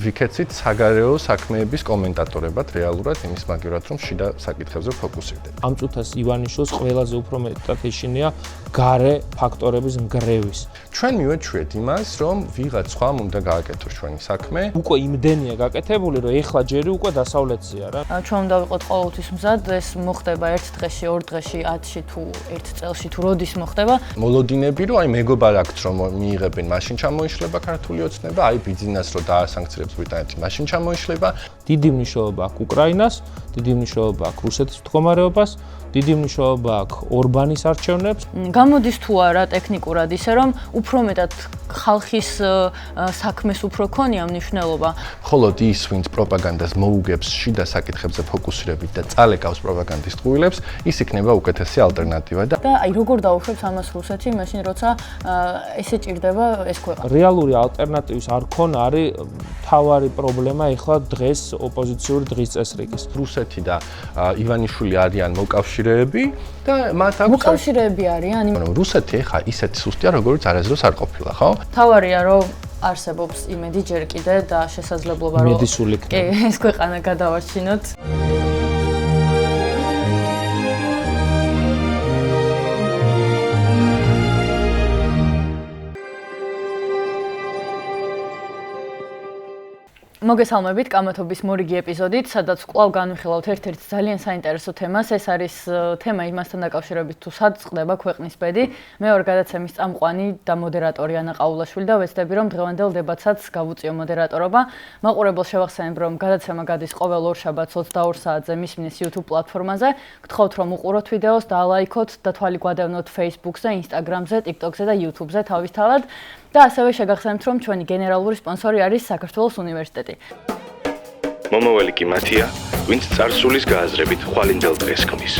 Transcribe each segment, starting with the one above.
ვიქეცით საგარეო საქმეების კომენტატორებად რეალურად იმის მაგივრად რომ შიდა საკითხებზე ფოკუსირდეთ. ამ წუთას ივანიშვილს ყველაზე უფრო მეტად ეშინია გარე ფაქტორების მგრევის. ჩვენ მივაჩვიეთ იმას, რომ ვიღაც სხვამ უნდა გააკეთოს ჩვენი საქმე. უკვე იმდენია გაკეთებული, რომ ეხლა ჯერი უკვე დასავლეთზეა რა. ჩვენ უნდა ვიყოთ ყოველთვის მზად, ეს მოხდება ერთ დღეში, ორ დღეში, 10-ში თუ ერთ წელში თუ როდის მოხდება. მოლოდინები რომ აი მეგობარ აქს რომ მიიღებენ, მაშინ ჩამოიშლება ქართული ოცნება, აი ბიზნეს რო დაასანქცირებს ბრიტანეთი, მაშინ ჩამოიშლება. დიდი მნიშვნელობა აქვს უკრაინას, დიდი მნიშვნელობა აქვს რუსეთის მდგომარეობას, დიდი მნიშვნელობა აქვს ორბანის არჩევნებს. გამოდის თუ არა ტექნიკურად ისე რომ უფრო მეტად ხალხის საქმეს უფრო ქონია მნიშვნელობა. ხოლო ის, ვინც პროპაგანდას მოუგებს შიდა საკითხებზე ფოკუსირებით და წალეკავს პროპაგანდის ტყუილებს, ის იქნება უკეთესი ალტერნატივა და აი როგორ დაუშვებს ამას რუსეთი, მაშინ როცა ესე ჭირდება ეს ქვეყანა. რეალური ალტერნატივის არ ქონ არის თავარი პრობლემა ეხლა დღეს ოპოზიციური დღის წესრიგის. რუსეთი და ივანიშვილი არიან მოკავშირეები და მათ აქვს მოკავშირეები არიან. რუსეთი ეხა ისეთი სუსტია, როგორც არასდროს არ ყოფილა, ხო? თავარია რომ არსებობს იმედი ჯერ კიდე და შესაძლებლობა რომ მედისული იქნება. ეს ქვეყანა გადავარჩინოთ. მოგესალმებით კამათობის მორიგი ეპიზოდით, სადაც კვლავ განვიხილავთ ერთ-ერთ ძალიან საინტერესო თემას. ეს არის თემა იმასთან დაკავშირებით, თუ სად წყდება ქვეყნის ბედი. მე ვარ გადაცემის წამყვანი და მოდერატორი ანა ყაულაშვილი და ვეცდები, რომ დღევანდელ დებატსაც გავუწიო მოდერატორობა. მაყურებელს შევახსენებ, რომ გადაცემა გადის ყოველ ორ შაბათს 22 საათზე მისმინეს YouTube პლატფორმაზე. გთხოვთ, რომ უყუროთ ვიდეოს, დალაიქოთ და თვალი გვადევნოთ Facebook-ზე, Instagram-ზე, TikTok-ზე და YouTube-ზე თავისთავად. და ასევე შეგახსენებთ, რომ ჩვენი გენერალური სპონსორი არის საქართველოს უნივერსიტეტი. მომავალი კი მათია, ვინც წარსულის გააზრებით ხვალინდელ დღეს ქმნის.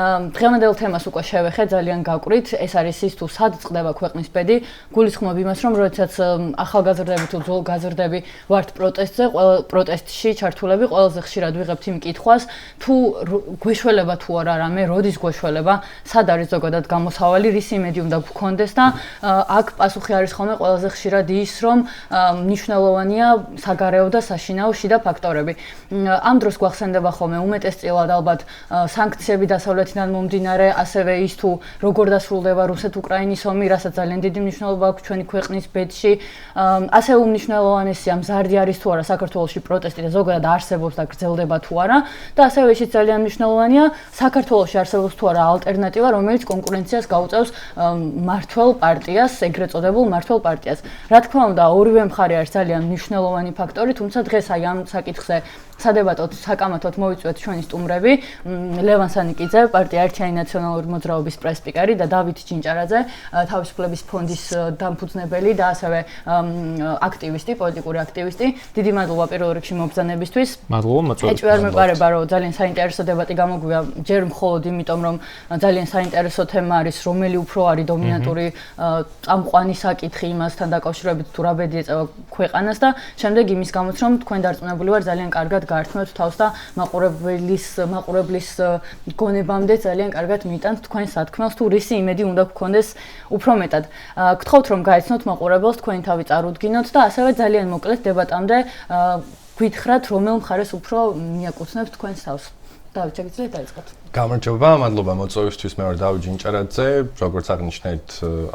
დღევანდელ თემას უკვე შევეხე ძალიან გაკვირით. ეს არის ის თუ სად წყდება ქვეყნის ბედი. გულისხმობ იმას, რომ როდესაც ახალგაზრდები თუ ძველგაზრდები ვართ პროტესტზე, ყველა პროტესტში ჩართულები ყველაზე ხშირად ვიღებთ იმ კითხვას, თუ გვეშველება თუ არა რამე, როდის გვეშველება, სად არის ზოგადად გამოსავალი, რის იმედი უნდა გქონდეს და აქ პასუხი არის ხოლმე ყველაზე ხშირად ის, რომ მნიშვნელოვანია საგარეო და საშინაო შიდა ფაქტორები. ამ დროს გვახსენდება ხოლმე უმეტესწილად ალბათ სანქციები დასავლეთიდან მომდინარე, ასევე ის თუ როგორ დასრულდება რუსეთ-უკრაინის ომი, რასაც ძალიან დიდი მნიშვნელობა აქვს ჩვენი ქვეყნის ბედში. ასევე უმნიშვნელოვანესია მზარდი არის თუ არა საქართველოში პროტესტი და ზოგადად არსებობს და გრძელდება თუ არა და ასევე ისიც ძალიან მნიშვნელოვანია საქართველოში არსებობს თუ არა ალტერნატივა, რომელიც კონკურენციას გაუწევს მმართველ პარტიას, ეგრეთ წოდებულ მმართველ პარტიას. რა თქმა უნდა, ორივე მხარე არის ძალიან მნიშვნელოვანი ფაქტორი, თუმცა დღეს აი ამ საკითხზე სადებატოდ საკამათოდ მოვიწვიეთ ჩვენი სტუმრები, ლევან სანიკიძე, პარტია ერთიანი ნაციონალური მოძრაობის პრესპიკერი და დავით ჭინჭარაძე, თავისუფლების ფონდის დამფუძნებელი და ასევე აქტივისტი, პოლიტიკური აქტივისტი. დიდი მადლობა პირველ რიგში მობრძანებისთვის. მადლობა მოწვევით. ეჭვი არ მეყარება, რომ ძალიან საინტერესო დებატი გამოგვია, ჯერ მხოლოდ იმიტომ, რომ ძალიან საინტერესო თემა არის, რომელი უფრო არის დომინანტური წამყვანი საკითხი იმასთან დაკავშირებით, თუ რა ბედი ეწევა ქვეყანას და შემდეგ იმის გამოც, რომ თქვენ დარწმუნებული ვარ ძალიან კარგად გართმევთ თავს და მაყურებლის გონებამდე ძალიან კარგად მიიტანთ თქვენ სათქმელს თუ რისი იმედი უნდა გქონდეს უფრო მეტად. გთხოვთ რომ გაიცნოთ მაყურებელს თქვენი თავი წარუდგინოთ და ასევე ძალიან მოკლედ დებატამდე გითხრათ რომელ მხარეს უფრო მიაკუთვნებთ თქვენს თავს. დავით, შეგიძლიათ დაიწყოთ. გამარჯობა, მადლობა მოწვევისთვის. მე ვარ დავით ჭინჭარაძე, როგორც აღნიშნეთ,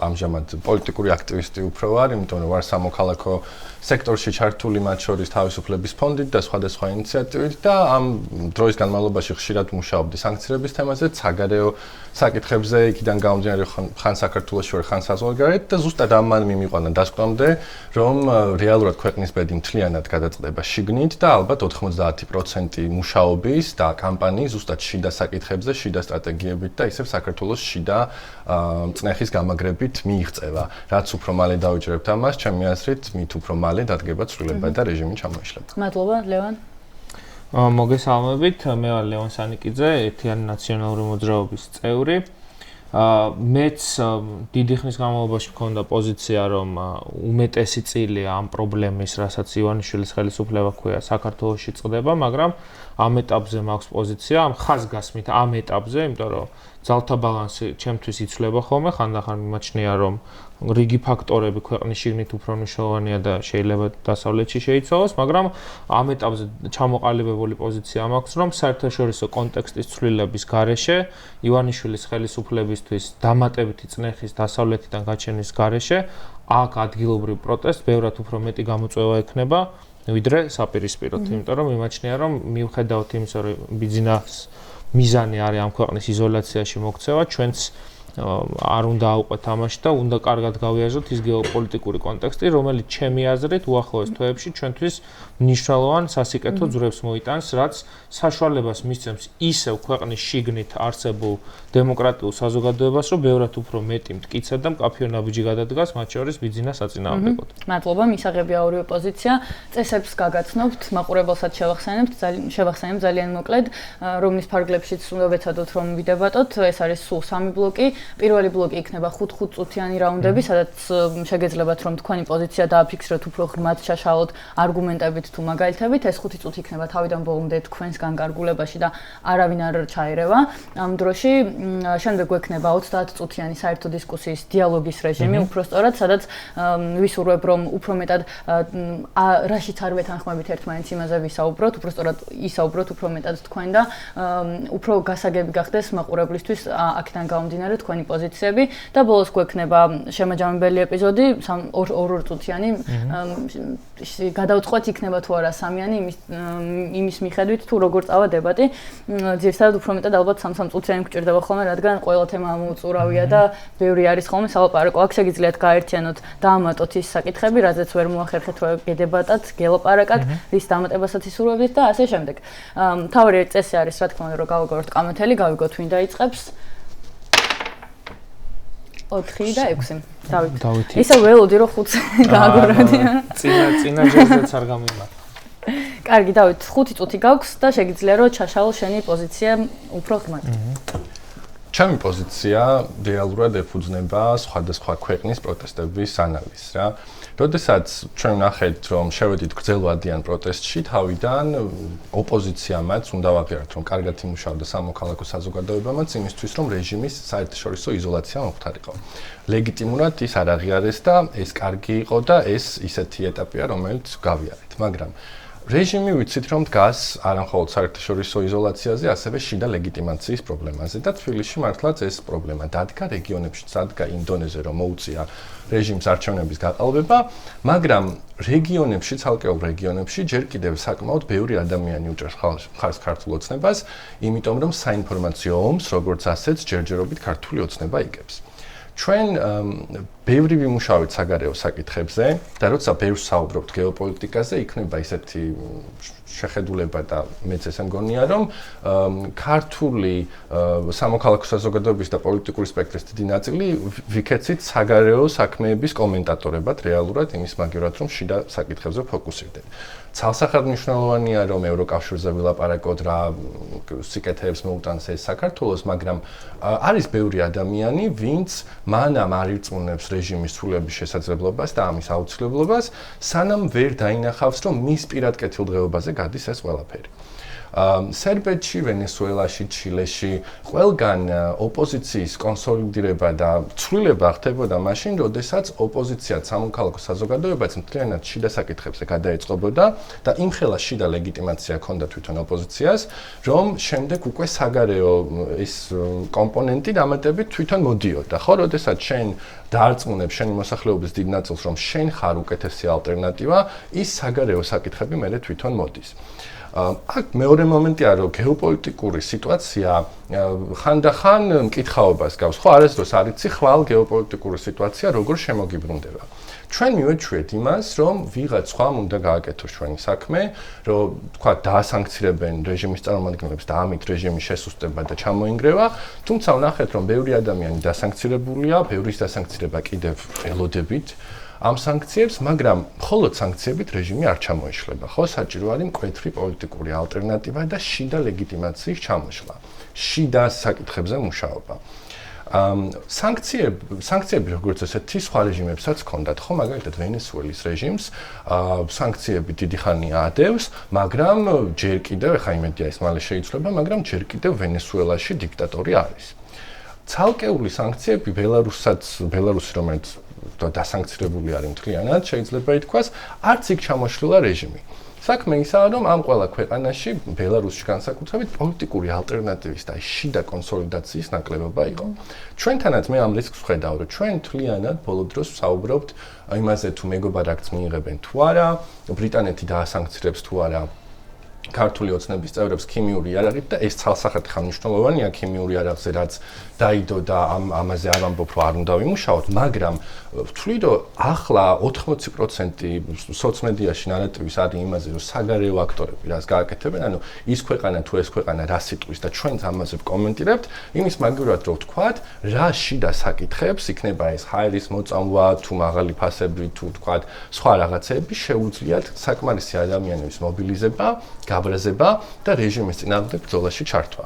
ამჟამად პოლიტიკური აქტივისტი უფრო ვარ, იმიტომ რომ ვარ სამოქალაქო სექტორში ჩართული, მათ შორის თავისუფლების ფონდით და სხვადასხვა ინიციატივით და ამ დროის განმავლობაში ხშირად მუშაობდი სანქციების თემაზე, საგარეო საკითხებზე, იქიდან გამომდინარე ხან საქართველოში ვარ, ხან საზღვარგარეთ და ზუსტად ამან მიმიყვანა დასკვნამდე, რომ რეალურად ქვეყნის ბედი მთლიანად გადაწყდება შიგნით და ალბათ 90% მუშაობის და კამპანიის ზუსტად შიდა საკითხებზე, შიდა სტრატეგიებით და ისევ საქართველოს შიდა წნეხის გამაგრებით მიიღწევა. რაც უფრო მალე დავიჭერებთ ამას, ჩემი აზრით, მით უფრო მალე დადგება ცვლილება და რეჟიმი ჩამოიშლება. მადლობა, ლევან. მოგესალმებით, მე ვარ ლევან სანიკიძე, ერთიანი ნაციონალური მოძრაობის წევრი. მეც დიდი ხნის განმავლობაში მქონდა პოზიცია, რომ უმეტესი წილი ამ პრობლემის, რასაც ივანიშვილის ხელისუფლება ქვია, საქართველოში წყდება, მაგრამ ამ ეტაპზე მაქვს პოზიცია, ამ ხაზგასმით ამ ეტაპზე, იმიტომ რომ ძალთა ბალანსი ჩემთვის იცვლება ხოლმე, ხანდახან მიმაჩნია, რომ რიგი ფაქტორები ქვეყნის შიგნით უფრო მნიშვნელოვანია და შეიძლება დასავლეთში შეიცვალოს, მაგრამ ამ ეტაპზე ჩამოყალიბებული პოზიცია მაქვს, რომ საერთაშორისო კონტექსტის ცვლილების გარეშე ივანიშვილის ხელისუფლებისთვის დამატებითი წნეხის დასავლეთიდან გაჩენის გარეშე აქ ადგილობრივ პროტესტს ბევრად უფრო მეტი გამოწვევა ექნება ვიდრე საპირისპიროდ, იმიტომ რომ მიმაჩნია, რომ მიუხედავად იმისა, რომ ბიზნეს მიზანი არის ამ ქვეყნის იზოლაციაში მოქცევა, ჩვენც არ უნდა აუყვეთ ამაში და უნდა კარგად გავიაზროთ ის გეოპოლიტიკური კონტექსტი, რომელიც ჩემი აზრით უახლოეს თვეებში ჩვენთვის მნიშვნელოვან სასიკეთო ძვრებს მოიტანს, რაც საშუალებას მისცემს ისევ ქვეყნის შიგნით არსებულ დემოკრატიულ საზოგადოებას, რომ ბევრად უფრო მეტი მტკიცე და მკაფიო ნაბიჯი გადადგას, მათ შორის ბიზნეს საწინააღმდეგოდ. მადლობა, მისაღებია ორივე პოზიცია. წესებს გაგაცნობთ, მაყურებელსაც შევახსენებთ ძალიან მოკლედ, რომლის ფარგლებშიც უნდა ვეცადოთ რომ ვიდებატოთ. ეს არის სულ 3 ბლოკი. პირველი ბლოკი იქნება 5 წუთიანი რაუნდები, სადაც შეგეძლებათ რომ თქვენი პოზიცია დააფიქსიროთ უფრო ღრმად ჩაშალოთ არგუმენტებით თუ მაგალითებით. ეს 5 წუთი იქნება თავიდან ბოლომდე თქვენს განკარგულებაში და არავინ არ ჩაერევა. ამ დროში შემდეგ გვექნება 30 წუთიანი საერთო დისკუსიის დიალოგის რეჟიმი, უფრო სწორად, სადაც ვისურვებ რომ უფრო მეტად რაშიც არ ვეთანხმებით ერთმანეთს იმაზე ვისაუბროთ, უფრო სწორად ისაუბროთ უფრო მეტად თქვენ და უფრო გასაგები გახდეს მაყურებლისთვის აქედან გამომდინარე თქვენი პოზიციები და ბოლოს გვექნება შემაჯამებელი ეპიზოდი 2 წუთიანი გადავწყვეტ იქნება თუ არა 3-იანი იმის მიხედვით თუ როგორ წავა დებატი ძირითადად უფრო მეტად ალბათ 3 წუთიანი გვჭირდება ხოლმე რადგან ყველა თემა ამოუწურავია და ბევრი არის ხოლმე სალაპარაკო აქ შეგიძლიათ გაერთიანოთ დაამატოთ ის საკითხები რაზეც ვერ მოახერხეთ რომ გედებატათ გელაპარაკათ რის დამატებასაც ისურვებთ და ასე შემდეგ მთავარი წესი არის რა თქმა უნდა რომ გავაგოროთ კამათელი გავიგოთ ვინ დაიწყებს 4 და 6. დავით. ისე ველოდი რომ 5 გააგორებდი. წინა ჯერზეც არ გამიმართ. კარგი, დავით, 5 წუთი გაქვს და შეგიძლია რომ ჩაშალო შენი პოზიცია უფრო ღრმად. ჩემი პოზიცია რეალურად ეფუძნება სხვადასხვა ქვეყნის პროტესტების ანალიზს რა. როდესაც ჩვენ ვნახეთ რომ შევედით გრძელვადიან პროტესტში, თავიდან ოპოზიციამაც უნდა ვაღიაროთ რომ კარგად იმუშავდა სამოქალაქო საზოგადოებამაც იმისთვის რომ რეჟიმის საერთაშორისო იზოლაცია მოხდარიყო. ლეგიტიმურად ის არ აღიარეს და ეს კარგი იყო და ეს ისეთი ეტაპია რომელიც გავიარეთ, მაგრამ რეჟიმი ვიცით რომ დგას არამხოლოდ საერთაშორისო იზოლაციაზე, ასევე შიდა ლეგიტიმაციის პრობლემაზე და თბილისში მართლაც ეს პრობლემა დადგა რეგიონებში, დადგა ინდონეზე რომ მოუწია რეჟიმს არჩევნების გაყალბება, მაგრამ რეგიონებში, ცალკეულ რეგიონებში ჯერ კიდევ საკმაოდ ბევრი ადამიანი უჭერს ხარს ქართულ ოცნებას, იმიტომ რომ საინფორმაციო ომს, როგორც ასეც ჯერჯერობით ქართული ოცნება იგებს. ჩვენ ბევრი ვიმუშავეთ საგარეო საკითხებზე და როცა ბევრს საუბრობთ გეოპოლიტიკაზე, იქნება ისეთი შეხედულება და მეც ესე მგონია, რომ ქართული სამოქალაქო საზოგადოების და პოლიტიკური სპექტრის დიდი ნაწილი ვიქეცით საგარეო საქმეების კომენტატორებად რეალურად იმის მაგივრად, რომ შიდა საკითხებზე ფოკუსირდეთ. ცალსახად მნიშვნელოვანია, რომ ევროკავშირზე ვილაპარაკოთ რა სიკეთეებს მოუტანს ეს საქართველოს, მაგრამ არის ბევრი ადამიანი, ვინც მანამ არ ირწმუნებს რეჟიმის ცვლილების შესაძლებლობას და ამის აუცილებლობას, სანამ ვერ დაინახავს, რომ მის პირად კეთილდღეობაზე გადის ეს ყველაფერი. სერბეთში, ვენესუელაში, ჩილეში ყველგან ოპოზიციის კონსოლიდირება და ცვლილება ხდებოდა მაშინ, როდესაც ოპოზიცია სამოქალაქო საზოგადოებაც მთლიანად შიდა საკითხებზე გადაეწყობოდა და იმხელა შიდა ლეგიტიმაცია ჰქონდა თვითონ ოპოზიციას, რომ შემდეგ უკვე საგარეო ეს კომპონენტი დამატებით თვითონ მოდიოდა. ხო, როდესაც შენ დაარწმუნებ შენი მოსახლეობის დიდ ნაწილს, რომ შენ ხარ უკეთესი ალტერნატივა, ის საგარეო საკითხები მერე თვითონ მოდის. აქ მეორე მომენტია, რომ გეოპოლიტიკური სიტუაცია ხანდახან მკითხაობას გავს. ხო, არასდროს არ იცი ხვალ გეოპოლიტიკური სიტუაცია როგორ შემოგიბრუნდება. ჩვენ მივეჩვიეთ იმას, რომ ვიღაც სხვამ უნდა გააკეთოს ჩვენი საქმე, რომ თქვა დაასანქცირებენ რეჟიმის წარმომადგენლებს და ამით რეჟიმის შესუსტება და ჩამოინგრევა, თუმცა ვნახეთ, რომ ბევრი ადამიანი დასანქცირებულია, ბევრის დასანქცირება კიდევ ველოდებით ამ სანქციებს, მაგრამ მხოლოდ სანქციებით რეჟიმი არ ჩამოიშლება. ხო, საჭირო არის მკვეთრი პოლიტიკური ალტერნატივა და შიდა ლეგიტიმაციის ჩამოშლა. შიდა საკითხებზე მუშაობა. სანქციები როგორც ესეთი სხვა რეჟიმებსაც ჰქონდათ, ხო, მაგალითად ვენესუელის რეჟიმს სანქციები დიდი ხანია ადევს, მაგრამ ჯერ კიდევ ხა იმედია ის მალე შეიცვლება, მაგრამ ჯერ კიდევ ვენესუელაში დიქტატორი არის. ცალკეული სანქციები ბელარუსი რომელიც დასანქცირებული არის მთლიანად, შეიძლება ითქვას, არც იქ ჩამოშლილა რეჟიმი. საქმე ისაა, რომ ამ ყველა ქვეყანაში, ბელარუსში განსაკუთრებით, პოლიტიკური ალტერნატივის და შიდა კონსოლიდაციის ნაკლებობა იყო. ჩვენთანაც მე ამ რისკს ვხედავ, რომ ჩვენ მთლიანად ბოლო დროს ვსაუბრობთ იმაზე, თუ მეგობარ აქტს მიიღებენ თუ არა, ბრიტანეთი დაასანქცირებს თუ არა ქართული ოცნების წევრებს ქიმიური იარაღით და ეს ცალსახად ხანმნიშვნელოვანია ქიმიური იარაღზე, რაც დაიდო და ამაზე არ ვამბობ, რომ არ უნდა ვიმუშაოთ, მაგრამ ვთვლი, რომ ახლა 80% სოციმედიაში ნარატივის არის იმაზე, რომ საგარეო აქტორები რას გააკეთებენ, ანუ ის ქვეყანა თუ ეს ქვეყანა რა სიტყვის და ჩვენც ამაზე ვკომენტირებთ, იმის მაგივრად რომ ვთქვათ, რა შიდა საკითხებს იქნება ეს ჰაერის მოწამვლა, თუ მაღალი ფასები, თუ ვთქვათ, სხვა რაღაცები შეუძლიათ საკმარისი ადამიანების მობილიზება, გაბრაზება და რეჟიმის წინააღმდეგ ბრძოლაში ჩართვა.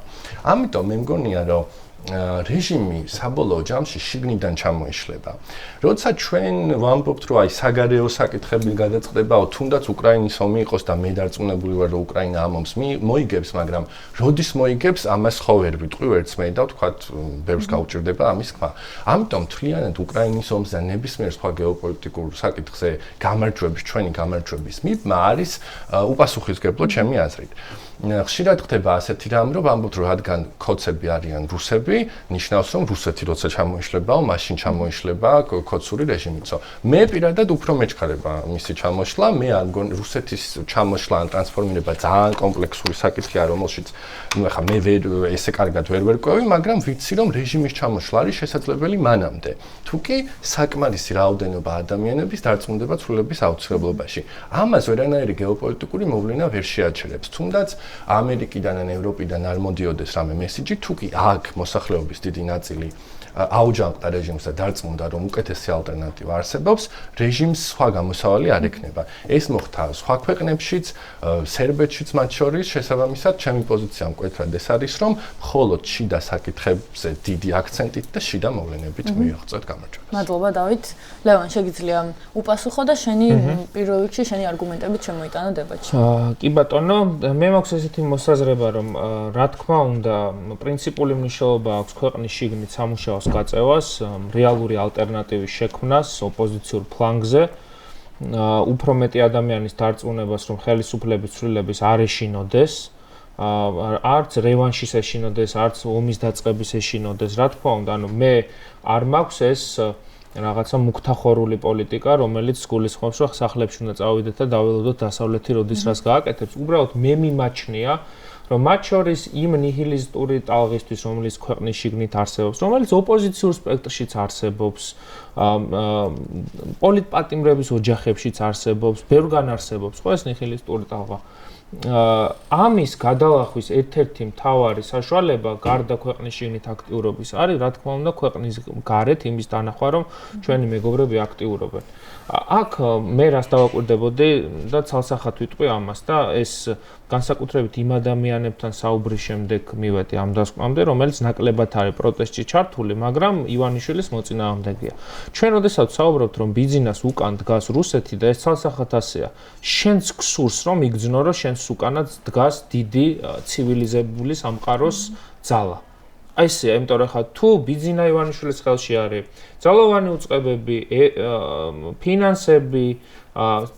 ამიტომ მე მგონია, რომ რეჟიმი საბოლოო ჯამში შიგნიდან ჩამოიშლება. როცა ჩვენ ვამბობთ, რომ აი საგარეო საკითხები გადაწყდებაო, თუნდაც უკრაინის ომი იყოს და მე დარწმუნებული ვარ, რომ უკრაინა ამ ომს მოიგებს, მაგრამ როდის მოიგებს, ამას ხო ვერ ვიტყვი ვერც მე და ვთქვათ, ბევრს გაუჭირდება ამის თქმა. ამიტომ თლიანად უკრაინის ომს და ნებისმიერ სხვა გეოპოლიტიკურ საკითხზე ჩვენი გამარჯვების მიღმა არის უპასუხისმგებლო ჩემი აზრით. ხშირად ხდება ასეთი რამ, რომ ვამბობთ, რომ რადგან ქოცები არიან რუსები, ნიშნავს, რომ რუსეთი როცა ჩამოიშლებაო, მაშინ ჩამოიშლება ქოცური რეჟიმიცო. მე პირადად უფრო მეჩქარება მისი ჩამოშლა, მე არ მგონი რუსეთის ჩამოშლა ან ტრანსფორმირება ძალიან კომპლექსური საკითხია, რომელშიც ნუ ახლა მე ესე კარგად ვერ ვერკვევი, მაგრამ ვიცი, რომ რეჟიმის ჩამოშლა არის შესაძლებელი მანამდე. თუკი საკმარისი რაოდენობა ადამიანების დარწმუნდება ცვლილების აუცილებლობაში. ამას ვერანაირი გეოპოლიტიკური მოვლენა ვერ შეაჩერებს, თუნდაც ამერიკიდან ან ევროპიდან არ მოდიოდეს რამე მესიჯი, თუკი აქ მოსახლეობის დიდი ნაწილი აუჯანყდა რეჟიმს და დარწმუნდა, რომ უკეთესი ალტერნატივა არსებობს, რეჟიმს სხვა გამოსავალი არ ექნება. ეს მოხდა სხვა ქვეყნებშიც, სერბეთშიც მათ შორის, შესაბამისად, ჩემი პოზიცია მკვეთრად ეს არის, რომ მხოლოდ შიდა საკითხებზე დიდი აქცენტით და შიდა მოვლენებით მივიღწევთ გამარჯვებას. მადლობა დავით. ლევან, შეგიძლია უპასუხო და შენი პირველ რიგში შენი არგუმენტებით შემოიტანო დებატში. კი ბატონო, მე მაქვს ესეთი მოსაზრება, რომ რა თქმა უნდა, პრინციპული მნიშვნელობა აქვს ქვეყნის შიგნით სამუშაოს გაწევას, რეალური ალტერნატივის შექმნას ოპოზიციურ ფლანგზე, უფრო მეტი ადამიანის დარწმუნებას, რომ ხელისუფლების ცვლილების არ ეშინოდეს, არც რევანშის ეშინოდეს, არც ომის დაწყების ეშინოდეს, რა თქმა უნდა, ანუ მე არ მაქვს ეს რაღაცა მუქთახორული პოლიტიკა, რომელიც გულისხმობს, რომ სახლებში უნდა წავიდეთ და დაველოდოთ დასავლეთი როდის რას გააკეთებს. უბრალოდ მე მიმაჩნია, რომ მათ შორის იმ ნიჰილისტური ტალღისთვის, რომელიც ქვეყნის შიგნით არსებობს, რომელიც ოპოზიციურ სპექტრშიც არსებობს, პოლიტპატიმრების ოჯახებშიც არსებობს, ბევრგან არსებობს, ხო ეს ნიჰილისტური ტალღა. ამის გადალახვის ერთ-ერთი მთავარი საშუალება გარდა ქვეყნის შიგნით აქტიურობის არის, რა თქმა უნდა, ქვეყნის გარეთ იმის დანახვა, რომ ჩვენი მეგობრები აქტიურობენ. აქ მე რას დავაკვირდებოდი და ცალსახად ვიტყვი ამას და ეს განსაკუთრებით იმ ადამიანებთან საუბრის შემდეგ მივედი ამ დასკვნამდე, რომელიც ნაკლებად არის პროტესტში ჩართული, მაგრამ ივანიშვილის მოწინააღმდეგეა. ჩვენ როდესაც საუბრობთ, რომ ბიზნეს უკან დგას რუსეთი და ეს ცალსახად ასეა, შენს გსურს რომ იგრძნო, რომ შენს უკანაც დგას დიდი ცივილიზებული სამყაროს ძალა. ესეა, იმიტომ რომ ხა თუ ბიზნა ივანიშვილის ხელში არის ძალოვანი უწყებები, ფინანსები,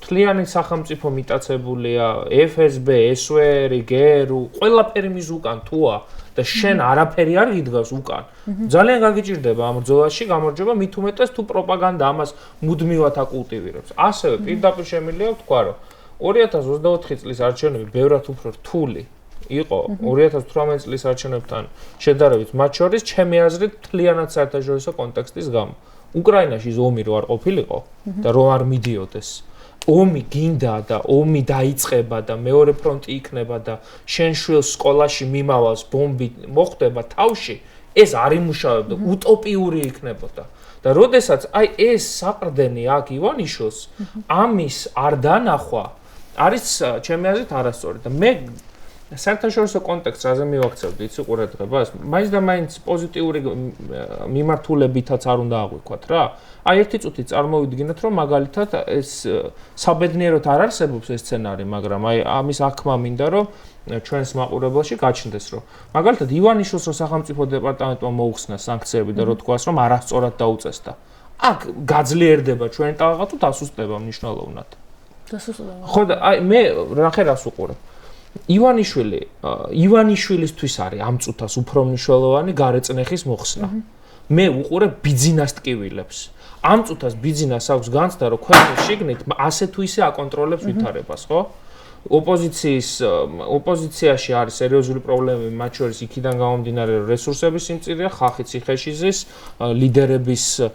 თლიანი სახელმწიფო მიტაცებულია, FSB, SWR, GRU, ყველაფერი მის უკან თუა და შენ არაფერი არ გიდგას უკან. ძალიან გაგიჭირდება ამ ბრძოლაში გამარჯვება, მით უმეტეს თუ პროპაგანდა ამას მუდმივად აკულტივირებს. ასევე პირდაპირ შემიძლია ვთქვა, რომ 2024 წლის არჩევნები ბევრად უფრო რთული იყო 2018 წლის არჩევნებთან შედარებით, მათ შორის ჩემი აზრით თლიანად საერთაშორისო კონტექსტის გამო. უკრაინაში ომი რო არ ყოფილიყო და რო არ მიდიოდეს. ომი გინდა და ომი დაიწყება და მეორე ფრონტი იქნება და შენ შვილს სკოლაში მიმავალს ბომბი მოხდება თავში, ეს არ იმუშავებდა, утоპიური იქნებოდა. და როდესაც აი ეს საყრდენი აქ ივანიშვილს ამის არ დანახვა არის ჩემი აზრით არასწორი და მე საერთაშორისო კონტექსტს რაზე მივაქცევდი იცი ყურადღებას მაინც და მაინც პოზიტიური მიმართულებითაც არ უნდა აღვიქვათ რა აი ერთი წუთი წარმოვიდგინოთ რომ მაგალითად ეს საბედნიეროდ არ არსებობს ეს სცენარი მაგრამ აი ამის აღქმა მინდა რომ ჩვენს მაყურებელში გაჩნდეს რომ მაგალითად ივანიშვილს რო სახელმწიფო დეპარტამენტმა მოუხსნა სანქციები და რო თქვას რომ არასწორად დაუწესდა აქ გაძლიერდება ჩვენი ტალღა თუ დასუსტდება მნიშვნელოვნად ხო და აი მე რახე რას უყურებ ივანიშვილისთვის არის ამ წუთას უფრო მნიშვნელოვანი გარეწნეხის მოხსნა მე უყურებ ბიძინას ტკივილებს ამ წუთას ბიძინას აქვს განცდა რომ ქვეყნის შიგნით ასე თუ ისე აკონტროლებს ვითარებას ხო ოპოზიციაში არის სერიოზული პრობლემები მათ შორის იქიდან გამომდინარე რომ რესურსების სიმწირეა ხალხი ციხეში ზის ლიდერების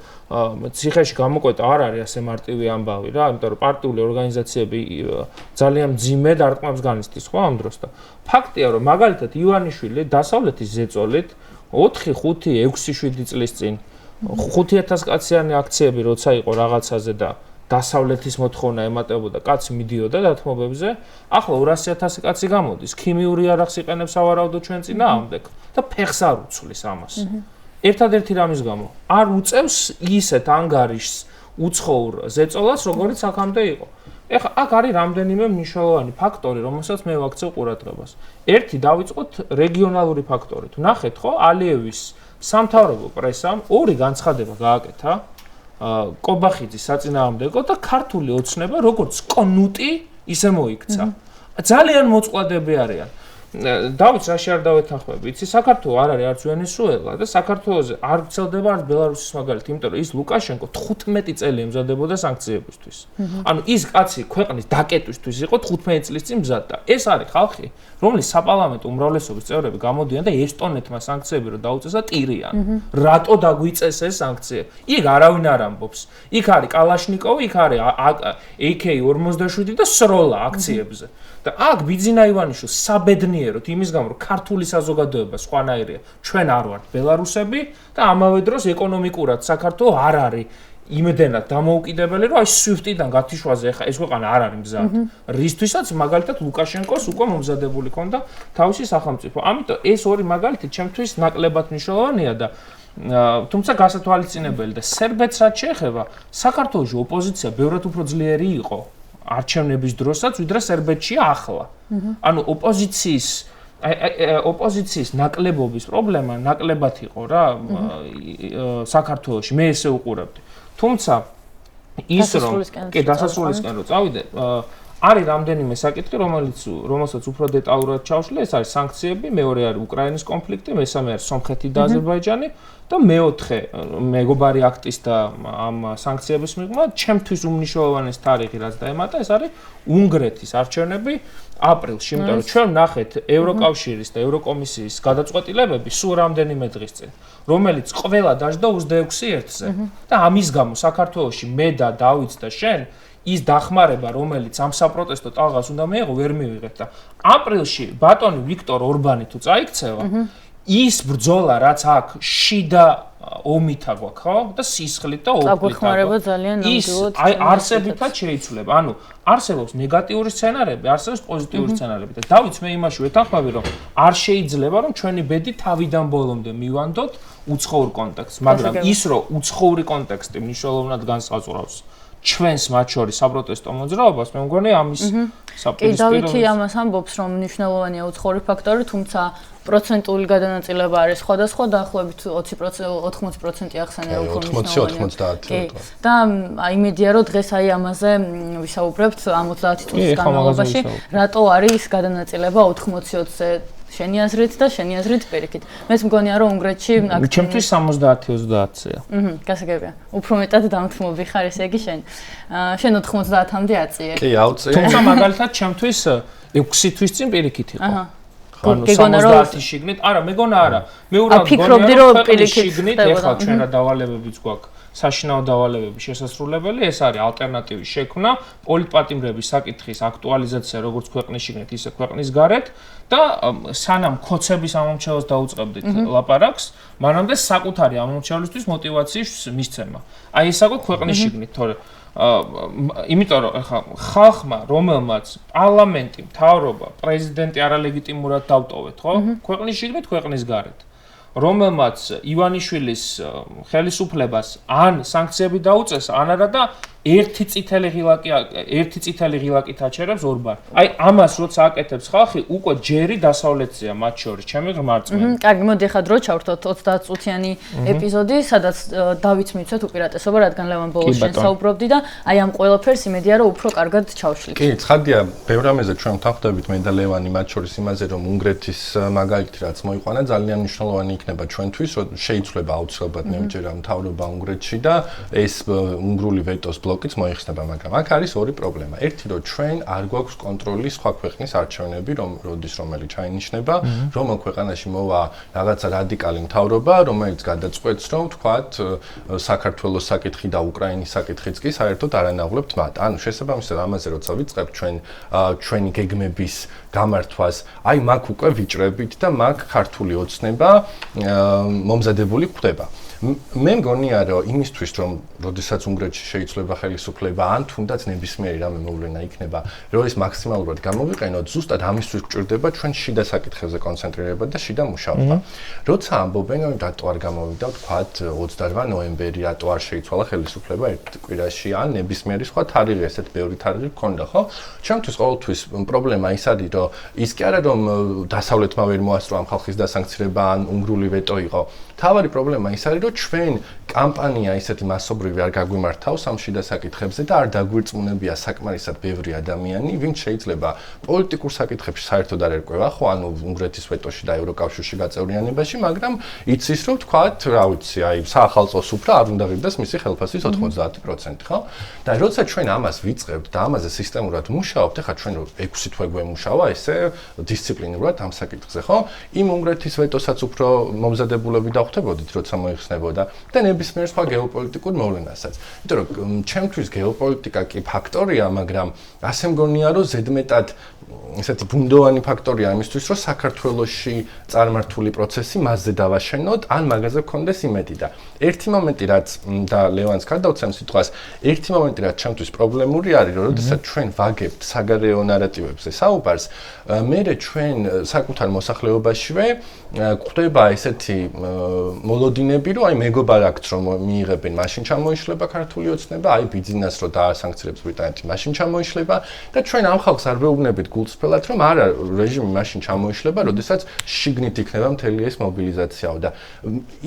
ციხეში გამოკვეთა არ არის ასე მარტივი ამბავი რა იმიტომ რომ პარტიული ორგანიზაციები ძალიან მძიმე დარტყმებს განიცდის ხო ამ დროს და ფაქტია რომ მაგალითად ივანიშვილი დასავლეთის ზეწოლით 4, 5, 6, 7 წლის წინ 5000 კაციანი აქციები როცა იყო რაღაცაზე და დასავლეთის მოთხოვნა ემატებოდა კაცი მიდიოდა დათმობებზე ახლა 200,000 კაცი გამოდის ქიმიური არახს იყენებს ავარაუდო ჩვენ წინააღმდეგ და ფეხს არ უცვლის ამას ერთადერთი რამის გამო არ უწევს ისეთ ანგარიშს უცხოურ ზეწოლას როგორც აქამდე იყო ეხლა აქ არის რამდენიმე მნიშვნელოვანი ფაქტორი რომელსაც მე ვაქცევ ყურადღებას ერთი დავიწყოთ რეგიონალური ფაქტორით ვნახეთ ხო ალიევის სამთავრობო პრესამ ორი განცხადება გააკეთა კობახიძის საწინააღმდეგო და ქართული ოცნება როგორც კონუტი ისე მოიქცა. ძალიან მოწყვლადები არიან. დავით რაში არ დავეთანხმები, იცი საქართველოს არ არის არც ვენესუელა და საქართველოზე არ ვრცელდება არც ბელარუსის მაგალითი, იმიტომ რომ ის ლუკაშენკო 15 წელი ემზადებოდა სანქციებისთვის. ანუ ის კაცი ქვეყნის დაკეტვისთვის იყო 15 წლის წინ მზად და ეს არის ხალხი, რომლის საპარლამენტო უმრავლესობის წევრები გამოდიან და ესტონეთმა სანქციები რო დაუწესა ტირიან. რატო დაგვიწეს ეს სანქციები? იქ არავინ არ ამბობს. იქ არის კალაშნიკოვი, იქ არის AK-47 და სროლა აქციებზე. და აქ ბიძინა ივანიშვილს საბედნიეროდ იმის გამო რომ ქართული საზოგადოება სხვანაირია ჩვენ არ ვართ ბელარუსები და ამავე დროს ეკონომიკურად საქართველოს არ არის იმედენად დამოუკიდებელი რომ აი SWIFT-დან გათიშვაზე ახლა ეს ქვეყანა არ არის მზად რისთვისაც მაგალითად ლუკაშენკოს უკვე მომზადებული ქონდა თავისი სახელმწიფო ამიტომ ეს ორი მაგალითი ჩემთვის ნაკლებად მნიშვნელოვანია და თუმცა გასათვალისწინებელი და სერბეთს რაც შეეხება საქართველოს ოპოზიცია ბევრად უფრო ძლიერი იყო არჩევნების დროსაც ვიდრე სერბეთშია ახლა. ანუ ოპოზიციის ნაკლებობის პრობლემა ნაკლებად იყო რა საქართველოში მე ესე უყურებდი. თუმცა ის რომ კი დასასრულისკენ რო წავიდე არის რამდენიმე საკითხი რომელსაც უფრო დეტალურად ჩავშლი ეს არის სანქციები მეორე არის უკრაინის კონფლიქტი მესამე არის სომხეთი და აზერბაიჯანი და მეოთხე მეგობარი აქტის და ამ სანქციების მიღმა ჩემთვის უმნიშვნელოვანესი თარიღი რაც დაემატა ეს არის უნგრეთის არჩევნები აპრილში იმიტომ რომ ჩვენ ნახეთ ევროკავშირის და ევროკომისიის გადაწყვეტილებები სულ რამდენიმე დღის წინ რომელიც ყველა დაждდა 26-ზე და ამის გამო საქართველოში მე და დავით და შენ ის დახმარება რომელიც ამ საპროტესტო ტალღას უნდა მიიღო ვერ მივიღეთ და აპრილში ბატონი ვიქტორ ორბანი თუ წაიქცევა ის ბრძოლა რაც აქ შიდა ომითა გვაქვს ხო და სისხლით და ოპლით აგვეხმარება ძალიან ნამდვილად აი არსებითად შეიცვლება ანუ არსებობს ნეგატიური სცენარები არსებობს პოზიტიური სცენარები და დავით მე იმაში ვეთანხმები რომ არ შეიძლება რომ ჩვენი ბედი თავიდან ბოლომდე მივანდოთ უცხოურ კონტექსტს მაგრამ ის რომ უცხოური კონტექსტი მნიშვნელოვნად განსაზღვრავს ჩვენს მათ შორის საპროტესტო მოძრაობას მე მგონი ამის საპირისპირო დავითი ამას ამბობს რომ მნიშვნელოვანია უცხოური ფაქტორი თუმცა პროცენტული გადანაწილება არის სხვადასხვა დაახლოებით 80% ახსენე უფრო მნიშვნელოვანია და აი მედია რომ დღეს აი ამაზე ვისაუბრებთ ამ 30 წუთის განმავლობაში რატო არის გადანაწილება 80-20-ზე შენი აზრით და შენი აზრით პირიქით. მეც მგონია რომ უნგრეთში ჩემთვის 70-30-ია. გასაგებია. უფრო მეტად დამთმობი ხარ ესე იგი შენ. შენ 90-მდე აწიე. კი, აუწიე. თუმცა მაგალითად ჩემთვის 6 თვის წინ პირიქით იყო. ანუ 70 შიგნით, არა, მეგონა არა. მე უბრალოდ ფიქრობდი რომ პირიქით შიგნით ეხლა ჩვენ რა დავალებებიც გვაქვს. საშინაო დავალებების შესასრულებელი ეს არის ალტერნატივის შექმნა პოლიტპატიმრების საკითხის აქტუალიზაცია როგორც ქვეყნის შიგნით ისე ქვეყნის გარეთ და სანამ ქოცების ამომრჩევლს დაუწყებდით ლაპარაკს მანამდე საკუთარი ამომრჩევლისთვის мотивაციის მისცემა აი ეს აქვს ქვეყნის შიგნით თორე იმიტომ რომ ახლა ხალხმა, რომელმაც პარლამენტი, მთავრობა, პრეზიდენტი არალეგიტიმურად დავტოვეთ, ხო? ქვეყნის შიგნით, ქვეყნის გარეთ. რომელმაც ივანიშვილის ხელისუფლებას ან სანქციები დაუწეს, ან არა და ერთი წითელი ღილაკით აჩერებს ორბარ. აი ამას როცა აკეთებს ხალხი, უკვე ჯერი დასავლეთზეა მათ შორის, ჩემი ღმერთწმენით. კარგი, მოდი ახლა დრო ჩავრთოთ 30 წუთიანი ეპიზოდი, სადაც დავით მიცვეთ უპირატესობა, რადგან ლევან ბოლოს შენ საუბრობდი და აი ამ ყველაფერს იმედია რომ უფრო კარგად ჩავშლით. კი, ცხადია, ბევრ რამეზე ჩვენ ვთანხმდებით მე და ლევანი მათ შორის იმაზე, რომ უნგრეთის მაგალითი რაც მოიყვანა, ძალიან მნიშვნელოვანი იქნება ჩვენთვის, რომ შეიცვლება აუცილებლად ნებჯერა მთავრობა უნგრეთში და ეს უნგრული ვეტოს ბლოკიც მოიხსნება, მაგრამ აქ არის ორი პრობლემა. ერთი, რომ ჩვენ არ გვაქვს კონტროლი სხვა ქვეყნის არჩევნები, როდის რომელი ჩაინიშნება, რომელ ქვეყანაში მოვა რაღაცა რადიკალი მთავრობა, რომელიც გადაწყვეტს, რომ თქვათ საქართველოს საკითხი და უკრაინის საკითხიც კი საერთოდ არანაღლებთ მათ. ანუ შესაბამისად ამაზე როცა ვიწყებთ ჩვენი გეგმების გამართვას, აი მაგ უკვე ვიჭრებით და მაგ ქართული ოცნება მომზადებული ხდება. მე მგონია რომ იმისთვის რომ როდესაც უნგრეთში შეიცვლება ხელისუფლება ან თუნდაც ნებისმიერი რამე მოვლენა იქნება რომ ეს მაქსიმალურად გამოვიყენოთ ზუსტად ამისთვის გვჭირდება ჩვენ შიდა საკითხებზე კონცენტრირება და შიდა მუშაობა როცა ამბობენ რომ რატო არ გამოვიდა თქვათ 28 ნოემბერი რატო არ შეიცვალა ხელისუფლება ერთ კვირაში ან ნებისმიერი სხვა თარიღი ესეთ ბევრი თარიღი გქონდა ხო ჩვენთვის ყოველთვის პრობლემა ის არის რომ ის კი არა რომ დასავლეთმა ვერ მოასწრო ამ ხალხის დასანქცირება ან უნგრული ვეტო იყო თავარი პრობლემა ის არის რომ ჩვენ კამპანია ისეთი მასობრივი არ გაგვიმართავს ამ შიდა საკითხებზე და არ დაგვირწმუნებია საკმარისად ბევრი ადამიანი, ვინც შეიძლება პოლიტიკურ საკითხებში საერთოდ არ ერკვევა, ხო, ანუ უნგრეთის ვეტოში და ევროკავშირში გაწევრიანებაში, მაგრამ იცის, რომ თქვათ, რა ვიცი, აი, საახალწლო სუფრა არ უნდა ღირდეს მისი ხელფასის 90%, ხო? და როცა ჩვენ ამას ვიწყებთ და ამაზე სისტემურად მუშაობთ, ეხლა ჩვენ 6 თვე გვემუშავა ესე დისციპლინურად ამ საკითხზე, ხო? იმ უნგრეთის ვეტოსაც უფრო მომზადებულები დავხვდებოდით, როცა მოიხსნებოდა და ნებისმიერ სხვა გეოპოლიტიკურ მოვლენასაც. იმიტომ რომ ჩემთვის გეოპოლიტიკა კი ფაქტორია, მაგრამ ასე მგონია რომ ზედმეტად ესეთი ბუნდოვანი ფაქტორია იმისთვის, რომ საქართველოში წარმართული პროცესი მასზე დავაშენოთ, ან მაგაზე გქონდეს იმედი და ერთი მომენტი რაც და ლევანს გადავცემ სიტყვას, ერთი მომენტი რაც ჩემთვის პრობლემური არის, რომ როდესაც ჩვენ ვაგებთ საგარეო ნარატივებზე საუბარს, მერე ჩვენ საკუთარ მოსახლეობაშივე გვხვდება ესეთი მოლოდინები, რომ აი მეგობარ აქც რომ მიიღებენ, მაშინ ჩამოიშლება ქართული ოცნება, აი ბიძინას რომ დაასანქცირებს ბრიტანეთი, მაშინ ჩამოიშლება და ჩვენ ამ ხალხს არ ვეუბნებით გულწრფელად, რომ არა რეჟიმი მაშინ ჩამოიშლება, როდესაც შიგნით იქნება მთელი ეს მობილიზაციაო და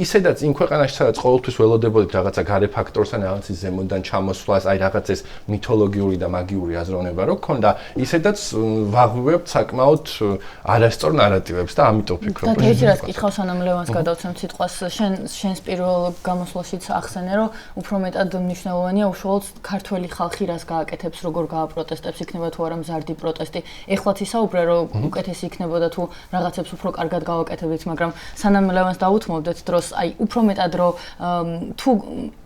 ისედაც იმ ქვეყანაში სადაც ყოველთვის ველოდებოდით რაღაცა გარე ფაქტორს ან რაღაცის ზემოდან ჩამოსვლას, აი რაღაც ეს მითოლოგიური და მაგიური აზროვნება რო გქონდა, ისედაც ვაღვივებთ საკმაოდ არასწორ ნარატივებს და ამიტომ ვფიქრობ, რომ ეს რაც კითხავს სანამ ლევანს გადავცემ სიტყვას, შენს პირველ გამოსვლაშიც ახსენე, რომ უფრო მეტად მნიშვნელოვანია უშუალოდ ქართველი ხალხი რას გააკეთებს, როგორ გააპროტესტებს, იქნება თუ არა მზარდი პროტესტი. ეხლაც ისაუბრე, რომ უკეთესი იქნებოდა თუ რაღაცებს უფრო კარგად გავაკეთებდით, მაგრამ სანამ ლევანს დაუთმობდეთ დროს, აი უფრო მეტად რომ თუ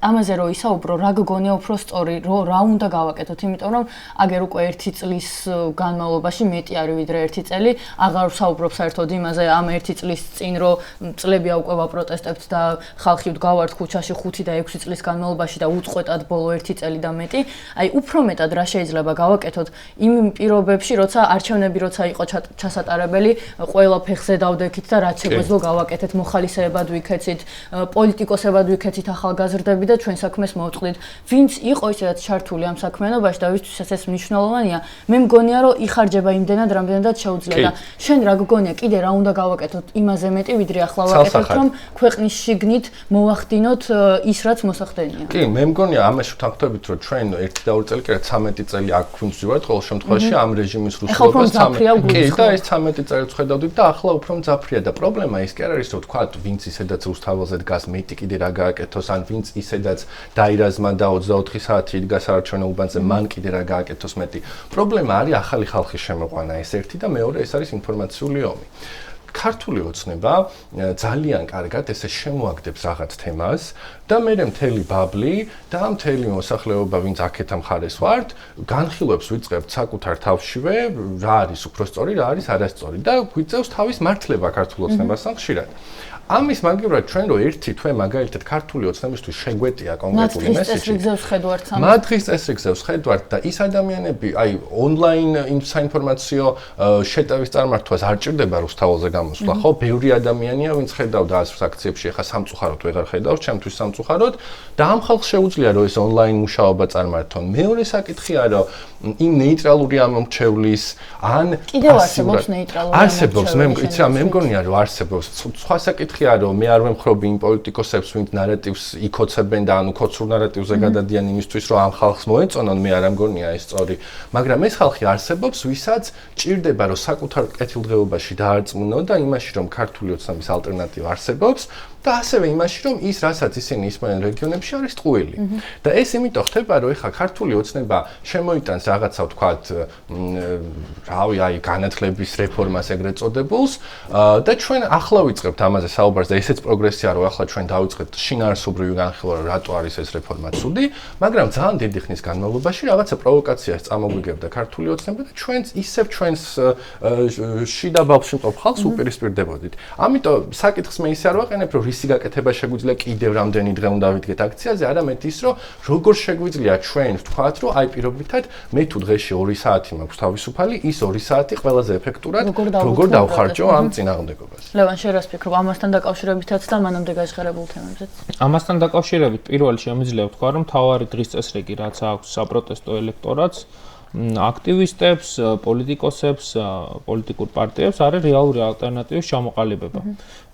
ამაზე რომ ისაუბრო, რა გგონია უფრო სწორი, რა უნდა გავაკეთოთ, იმიტომ რომ აგერ უკვე 1 წლის განმავლობაში მეტი არის ვიდრე 1 წელი, აღარ ვსაუბრობ საერთოდ იმაზე, ამ 1 წლის წინ რომ წლებია უკვე ვაპროტესტებთ და ხალხი ვდგავართ ქუჩაში 5 და 6 წლის განმავლობაში და უწყვეტად ბოლო 1 წელი და მეტი, აი უფრო მეტად რა შეიძლება გავაკეთოთ იმ პირობებში, როცა არჩევნები როცა იყო ჩასატარებელი, ყველა ფეხზე დავდექით და რაც შეგვეძლო გავაკეთეთ, მოხალისეებად ვიქეცით, პოლიტიკოსებად ვიქეცით ახალგაზრდები და ჩვენ საქმეს მოვწყდით. ვინც იყო ისედაც ჩართული ამ საქმიანობაში და ვისთვისაც ეს მნიშვნელოვანია, მე მგონია რომ იხარჯება იმდენად, რამდენადაც შეუძლია და შენ რა გგონია, კიდე რა უნდა გავაკეთოთ იმაზე მეტი, ვიდრე ახლა ვაკეთებთ, რომ ქვეყნის შიგნით მოვახდინოთ ის, რაც მოსახდენია. კი, მე მგონია ამაში ვთანხმდებით, რომ ჩვენ 1 და 2 წელი კი 13 წელი აქ ვინც ვიყავით, ყოველ შემთხვევაში ამ რეჟიმის რუსულობას 13 კი და ეს 13 წელი ვხედავდით და ახლა უფრო მძაფრია და პრობლემა ის კი არ არის, რომ თქვა, ვინც ისედაც რუსთაველზე დგას, მეტი კიდე რა გააკეთოს, ან ვინც ისედაც დაირაზმა და 24 საათი იდგა საარჩევნო უბანზე, მან კიდე რა გააკეთოს მეტი. პრობლემა არის ახალი ხალხის შემოყვანა, ეს ერთი და მეორე ეს არის ინფორმაციული ომი. ქართული ოცნება ძალიან კარგად ესე შემოაგდებს რაღაც თემას და მე მთელი ბაბლი და მთელი მოსახლეობა, ვინც აქეთა მხარეს ვართ, განხილვებს ვიწყებთ საკუთარ თავშივე, რა არის უფრო სწორი, რა არის არასწორი და გვიწევს თავის მართლება ქართულ ოცნებასთან ხშირად. ამის მაგივრად ჩვენ რო ერთი თვე მაგალითად ქართული ოცნებისთვის შეგვეტია კონკრეტული მესეჯი. მათ დღის წესრიგზევს ხედავთ და ის ადამიანები, აი ონლაინ საინფორმაციო შეტევის წარმართვას არ ჭირდება რუსთაველზე გამოსვლა, ხო? ბევრი ადამიანია, ვინც ხედავდა ასრ აქციებში, ახლა სამწუხაროდ ვეღარ ხედავს, ჩემთვის სამწუხაროდ და ამ ხალხს შეუძლია რომ ეს ონლაინ მუშაობა წარმართონ. მეორე საკითხია რომ იმ ნეიტრალური ამომრჩევლის ან კიდევ არსებობს ნეიტრალური არსებობს, მე მგონია რომ არსებობს. სხვა საკითხია რომ მე არ ვემხრობი იმ პოლიტიკოსებს, ვინც ნარატივს იქოცებენ და ანუ ქოცურ ნარატივზე გადადიან იმისთვის, რომ ამ ხალხს მოეწონონ, მე არ მგონია ეს სწორი. მაგრამ ეს ხალხი არსებობს, ვისაც ჭირდება რომ საკუთარ კეთილდღეობაში დაარწმუნო და იმაში რომ ქართული ოცნების ალტერნატივა არსებობს. და ასევე იმაში, რომ ის, რასაც ისინი ისმენ რეგიონებში არის ტყუილი. და ეს იმიტომ ხდება, რომ ეხლა ქართული ოცნება შემოიტანს რაღაცა ვთქვათ, რავი, აი განათლების რეფორმას ეგრეთ წოდებულს და ჩვენ ახლა ვიწყებთ ამაზე საუბარს და ესეც პროგრესია, რომ ახლა ჩვენ დავიწყებთ შინაარსობრივი განხილვა, რომ რატო არის ეს რეფორმა ცუდი, მაგრამ ძალიან დიდი ხნის განმავლობაში რაღაცა პროვოკაციას წამოგვიგებდა ქართული ოცნება და ჩვენს ჩვენს შიდა ბავშვი მყოფ ხალხს უპირისპირდებოდით. ამიტომ საკითხს მე ისე არ ვაყენებ, რომ ისი გაკეთება შეგვიძლია კიდევ რამდენი დღე უნდა ვიდგეთ აქციაზე, არამედ ის, რომ როგორ შეგვიძლია ჩვენ ვთქვათ, რომ აი პირობითად მე თუ დღეში 2 საათი მაქვს თავისუფალი, ის 2 საათი ყველაზე ეფექტურად როგორ დავხარჯო ამ წინააღმდეგობას. ლევან, შენ რას ფიქრობ ამასთან დაკავშირებითაც და მანამდე გაჟღერებულ თემებზეც? ამასთან დაკავშირებით პირველ შემიძლია ვთქვა, რომ მთავარი დღის წესრიგი რაც აქვს საპროტესტო ელექტორატს აქტივისტებს, პოლიტიკოსებს, პოლიტიკურ პარტიებს არის რეალური ალტერნატივის ჩამოყალიბება.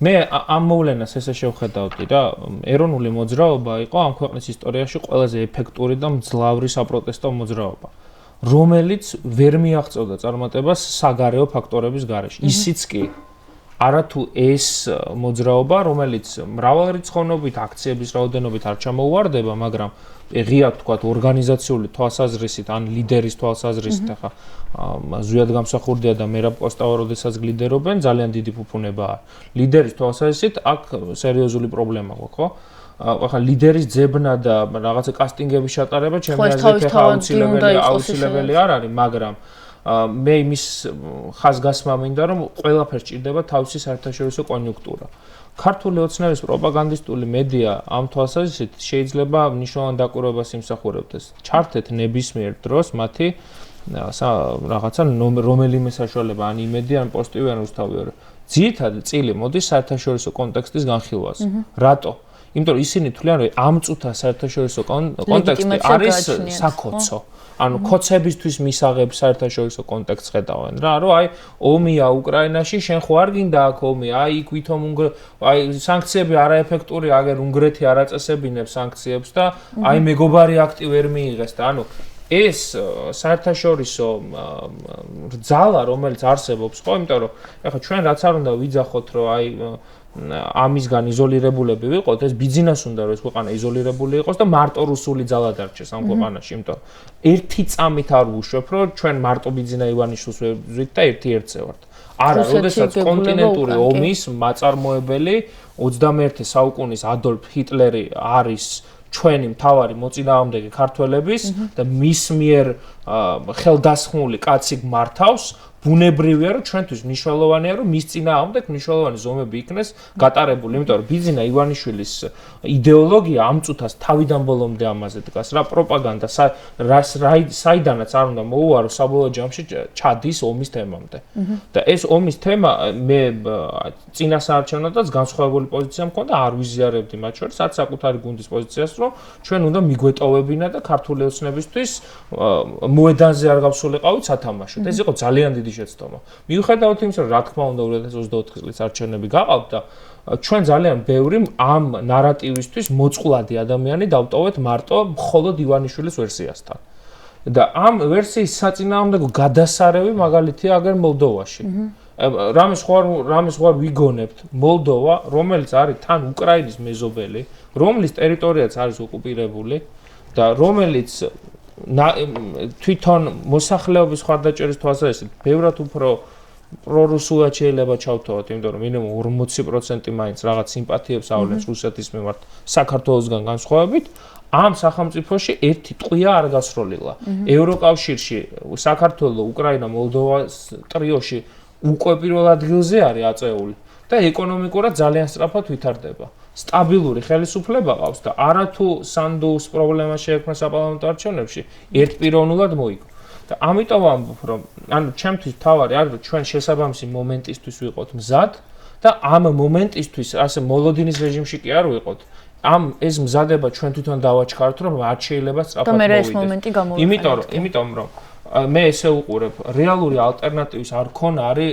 მე ამ მოვლენას ესე შევხედავდი რა, ეროვნული მოძრაობა იყო ამ ქვეყნის ისტორიაში ყველაზე ეფექტური და მძლავრი საპროტესტო მოძრაობა, რომელიც ვერ მიაღწევდა წარმატებას საგარეო ფაქტორების გარეშე. ისიც კი არათუ ეს მოძრაობა, რომელიც მრავალრიცხოვნობით აქციების რაოდენობით არ ჩამოუვარდება, მაგრამ ღიად თქვათ ორგანიზაციული თვალსაზრისით ან ლიდერის თვალსაზრისით ახლა ზვიად გამსახურდია და მერაბ კოსტავა როდესაც გლიდერობენ, ძალიან დიდი ფუფუნებაა. ლიდერის თვალსაზრისით აქ სერიოზული პრობლემა გვაქვს, ხო? ახლა ლიდერის ძებნა და რაღაცა კასტინგების ჩატარება ჩემი აზრით ახლა აუცილებელი არ არის, მაგრამ მე იმის ხაზგასმა მინდა, რომ ყველაფერს ჭირდება თავისი საერთაშორისო კონიუნქტურა. ქართული ოცნების პროპაგანდისტული მედია ამ თვალსაზრისით შეიძლება მნიშვნელოვან დაკვირვებას იმსახურებდეს. ჩართეთ ნებისმიერ დროს მათი რაღაცა რომელიმე საშუალება, ან იმედი, ან პოსტივი, ან რუსთავი. ძირითადი წილი მოდის საერთაშორისო კონტექსტის განხილვაზე. რატო? იმიტომ რომ ისინი თვლიან, რომ ამ წუთა საერთაშორისო კონტექსტი არის საკოცო. ანუ კოცებისთვის მისაღებ საერთაშორისო კონტექსტს ხედავენ რა, რომ აი ომია უკრაინაში, შენ ხო არ გინდა აქ ომი, აი იქ ვითომ აი სანქციები არაეფექტური, აგერ უნგრეთი არ აწესებინებს სანქციებს და აი მეგობარი აქტი ვერ მიიღეს და ანუ ეს საერთაშორისო ძალა, რომელიც არსებობს, ხო, იმიტომ რომ ეხლა ჩვენ რაც არ უნდა ვიძახოთ, რომ აი ამისგან იზოლირებულები ვიყოთ, ეს ბიზნეს უნდა რომ ეს ქვეყანა იზოლირებული იყოს და მარტო რუსული ძალა დარჩეს ამ ქვეყანაში, იმიტომ ერთი წამით არ ვუშვებ, რომ ჩვენ მარტო ბიზნა ივანიშვილს ვეძვით და ერთი-ერთზე ვართ. არა, როდესაც კონტინენტური ომის მაწარმოებელი 21 საუკუნის ადოლფ ჰიტლერი არის ჩვენი მთავარი მოწინააღმდეგე ქართველების და მის მიერ ხელდასხმული კაცი მართავს, ბუნებრივია რომ ჩვენთვის მნიშვნელოვანია რომ მის წინააღმდეგ მნიშვნელოვანი ზომები იქნეს გატარებული, იმიტომ რომ ბიზნა ივანიშვილის იდეოლოგია ამ წუთას თავიდან ბოლომდე ამაზე დგას რა, პროპაგანდა საიდანაც არ უნდა მოუარო საბოლოო ჯამში ჩადის ომის თემამდე. და ეს ომის თემა მე წინასაარჩევნოდაც განსხვავებული პოზიცია მქონდა, არ ვიზიარებდი მათ შორის, არც საკუთარი გუნდის პოზიციას, რომ ჩვენ უნდა მიგვეტოვებინა და ქართული ოცნებისთვის მოედანზე არ გავსულიყავით სათამაშოდ. ეს იყო ძალიან დიდი შეცდომა. მიუხედავად იმისა, რომ რა თქმა უნდა 2024 წლის არჩევნები გაყავთ და ჩვენ ძალიან ბევრი ამ ნარატივისთვის მოწყვლადი ადამიანი დავტოვეთ მარტო მხოლოდ ივანიშვილის ვერსიასთან. და ამ ვერსიის საწინააღმდეგო გადასარევი მაგალითია აგერ მოლდოვაში. რამის ხო ვიგონებთ მოლდოვა, რომელიც არის თან უკრაინის მეზობელი, რომლის ტერიტორიაც არის ოკუპირებული და რომელიც თვითონ მოსახლეობის ხარდაჭერის თვალსაზრისით ბევრად უფრო პრორუსულად შეიძლება ჩავთვალოთ, იმიტომ რომ მინიმუმ 40% მაინც რაღაც სიმპათიებს ავლენს რუსეთის მიმართ საქართველოსგან განსხვავებით. ამ სახელმწიფოში ერთი ტყვია არ გასროლილა. ევროკავშირში საქართველო, უკრაინა, მოლდოვა ტრიოში უკვე პირველ ადგილზე არის აწეული. და ეკონომიკურად ძალიან სწრაფად ვითარდება. სტაბილური ხელისუფლება ყავს და არათუ სანდუს პრობლემა შეექმნა საპარლამენტო არჩევნებში, ერთპიროვნულად მოიგო. და ამიტომ ამბობ, რომ ანუ ჩემთვის თავარი არის, რომ ჩვენ შესაბამისი მომენტისთვის ვიყოთ მზად და ამ მომენტისთვის ასე მოლოდინის რეჟიმში კი არ ვიყოთ. ეს მზადება ჩვენ თვითონ დავაჩქაროთ, რომ არ შეიძლება სწრაფად და მე მოვიდეს. ეს მომენტი გამოვიყენოთ. იმიტომ რომ მე ესე უყურებ, რეალური ალტერნატივის არ ქონა არის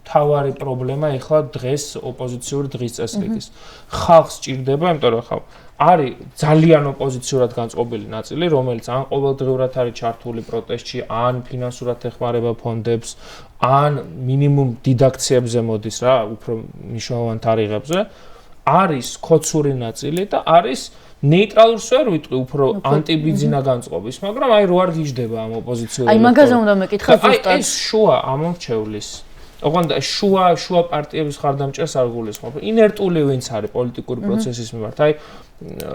თავარი პრობლემა ეხლა დღეს ოპოზიციური დღის წესრიგის. ხალხს სჭირდება, იმიტომ რომ ხალხ არის ძალიან ოპოზიციურად განწყობილი ნაწილი, რომელიც ან ყოველდღიურად არის ჩართული პროტესტში, ან ფინანსურად ეხმარება ფონდებს, ან მინიმუმ დიდაქციებზე მოდის რა, უფრო მნიშვნელოვან თარიღებზე. არის ქოცური ნაწილი და არის ნეიტრალურს ვერ ვიტყვი, უფრო ანტიბიძინა განწყობის, მაგრამ აი რო არ გიждდება ამ ოპოზიციური. აი მაგაზე უნდა მეკითხა ზუსტად. ეს შუა ამომრჩევლის. ოღონდ შუა პარტიების ხარდამჭერს არ გულისხმობ. ინერტული ვინც არის პოლიტიკური პროცესის მიმართ. აი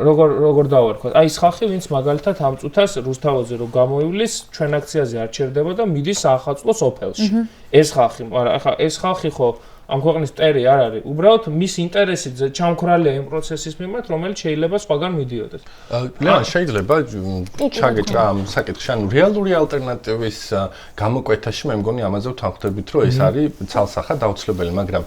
როგორ დავარქვა. აი ეს ხალხი ვინც მაგალითად ამ წუთას რუსთაველზე რო გამოივლის, ჩვენ აქციაზე არ ჩერდება და მიდის საახალწლო სოფელში. ეს ხალხი, არა, ახლა ეს ხალხი ხო ამ ქვეყნის მტერი არ არის. უბრალოდ მის ინტერესით ჩამქრალია იმ პროცესის მიმართ, რომელიც შეიძლება სხვაგან მიდიოდეს. ლევან, შეიძლება ჩაგეჭრა ამ საკითხში, ანუ რეალური ალტერნატივის გამოკვეთაში მე მგონი ამაზე ვთანხმდებით, რომ ეს არის ცალსახად აუცილებელი, მაგრამ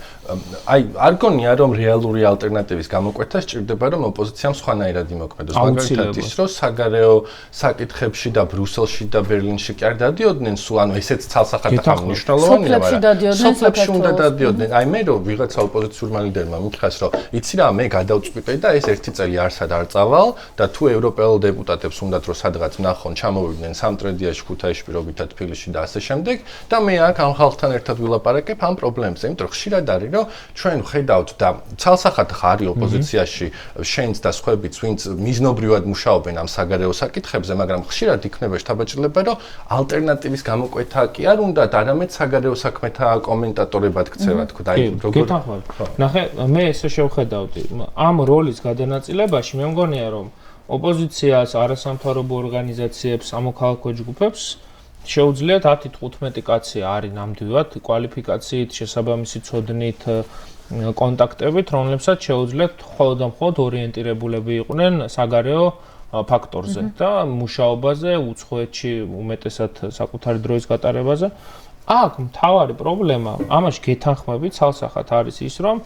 აი არ გონია რომ რეალური ალტერნატივის გამოკვეთა სჭირდება რომ ოპოზიციამ სხვანაირად იმოქმედოს, მაგალითად ის რომ საგარეო საკითხებში და ბრიუსელში და ბერლინში კი არ დადიოდნენ, სულ ანუ ესეც ცალსახად აღნიშნულოვანია, მაგრამ სოფლებში უნდა დადიოდნენ. აი მე რომ ვიღაცა ოპოზიციურმა ლიდერმა მითხრას რომ იცი რა მე გადავწყვიტე და ეს ერთი წელი არსად არ წავალ და თუ ევროპელ დეპუტატებს უნდათ რომ სადღაც ნახონ ჩამოვიდნენ სამტრედიაში, ქუთაისში, პირობითად თბილისში და ასე შემდეგ და მე აქ ამ ხალხთან ერთად ვილაპარაკებ ამ პრობლემებზე, იმიტომ რომ ხშირად არის რომ ჩვენ ხედავთ და ცალსახად ხარი ოპოზიციაში შენც და სხვაებიც ვინც მიზნობრივად მუშაობენ ამ საგარეო საკითხებზე, მაგრამ ხშირად იქნება შთაბეჭდილება რომ ალტერნატივის გამოკვეთა კი არ უნდათ, არამედ საგარეო საქმეთა კომენტატორებად ქცევა. გეთანხმები. ნახე, მე ესე შევხედავდი. ამ როლის გადანაწილებაში მე მგონია, რომ ოპოზიციას, არასამთავრობო ორგანიზაციებს, სამოქალაქო ჯგუფებს შეუძლიათ 10-15 კაცი არის ნამდვილად კვალიფიკაციით, შესაბამისი ცოდნით, კონტაქტებით, რომლებსაც შეუძლიათ მხოლოდ და მხოლოდ ორიენტირებულები იყვნენ საგარეო ფაქტორზე და მუშაობაზე, უცხოეთში უმეტესად საკუთარი დროის გატარებაზე. აქ მთავარი პრობლემა, ამაში გეთანხმები ცალსახად არის ის, რომ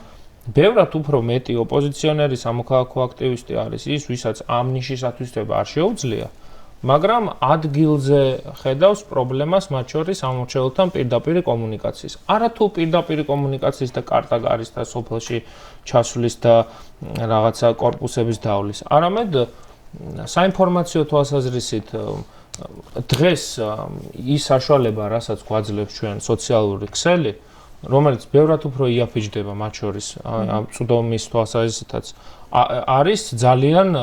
ბევრად უფრო მეტი ოპოზიციონერი სამოქალაქო აქტივისტი არის ის, ვისაც ამ ნიშისათვის არ შეუძლია, მაგრამ ადგილზე ხედავს პრობლემას მათ შორის ამორჩეულთან პირდაპირ კომუნიკაციის. არათუ პირდაპირ კომუნიკაციის და კარტაგარის და სოფელში ჩასვლის და რაღაცა კორპუსების დავლის, არამედ საინფორმაციო თვალსაზრისით დღეს ის საშუალება, რასაც გვაძლევს ჩვენ სოციალური ქსელი, რომელიც ბევრად უფრო იაფიჯდება მათ შორის ამ წვდომის თვალსაზრისითაც არის ძალიან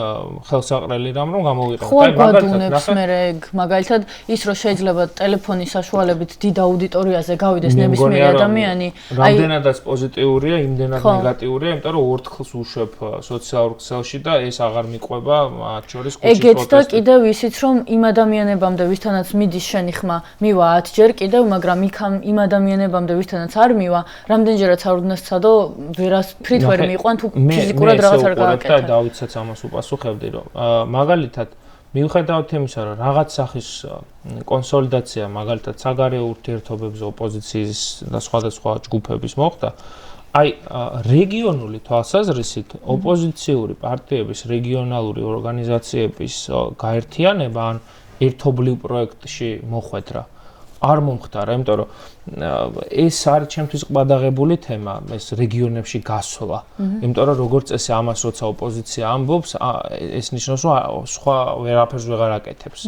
ხელსაყრელი რამ რომ გამოვიყენოთ. აი მაგალითად მაგალითად ის რომ შეიძლება ტელეფონის საშუალებით დიდ აუდიტორიაზე გავიდეს ნებისმიერი ადამიანი, აი რამდენადაც პოზიტიურია, იმდენად ნეგატიურია, იმიტომ რომ ორთხელს უშვებ სოციალურ ქსელში და ეს აღარ მიყვება მათ შორის ხუთი პროტესტი. ეგეც და კიდევ ისიც რომ იმ ადამიანებამდე ვისთანაც მიდის შენი ხმა, მივა 10 ჯერ კიდევ, მაგრამ იმ ადამიანებამდე ვისთანაც არ მივა, რამდენჯერაც არ უნდა სცადო, ვერასფრით ვერ მიიყვან თუ ფიზიკურად რაღაც არ და დავიცაც ამას უპასუხებდი, რომ მაგალითად მიუხედავად იმისა, რომ რაღაც სახის კონსოლიდაცია მაგალითად საგარეო ურთიერთობებზე ოპოზიციის და სხვადასხვა ჯგუფების მოხდა, აი რეგიონული თვალსაზრისით ოპოზიციური პარტიების რეგიონალური ორგანიზაციების გაერთიანება ან ერთობლივ პროექტში მოხვედრა არ მომხდარა, იმიტომ რომ ეს არის ჩემთვის ყბადაღებული თემა, ეს რეგიონებში გასვლა. იმიტომ რომ როგორც წესი ამას როცა ოპოზიცია ამბობს, ეს ნიშნავს, რომ სხვა ვერაფერს ვეღარ აკეთებს.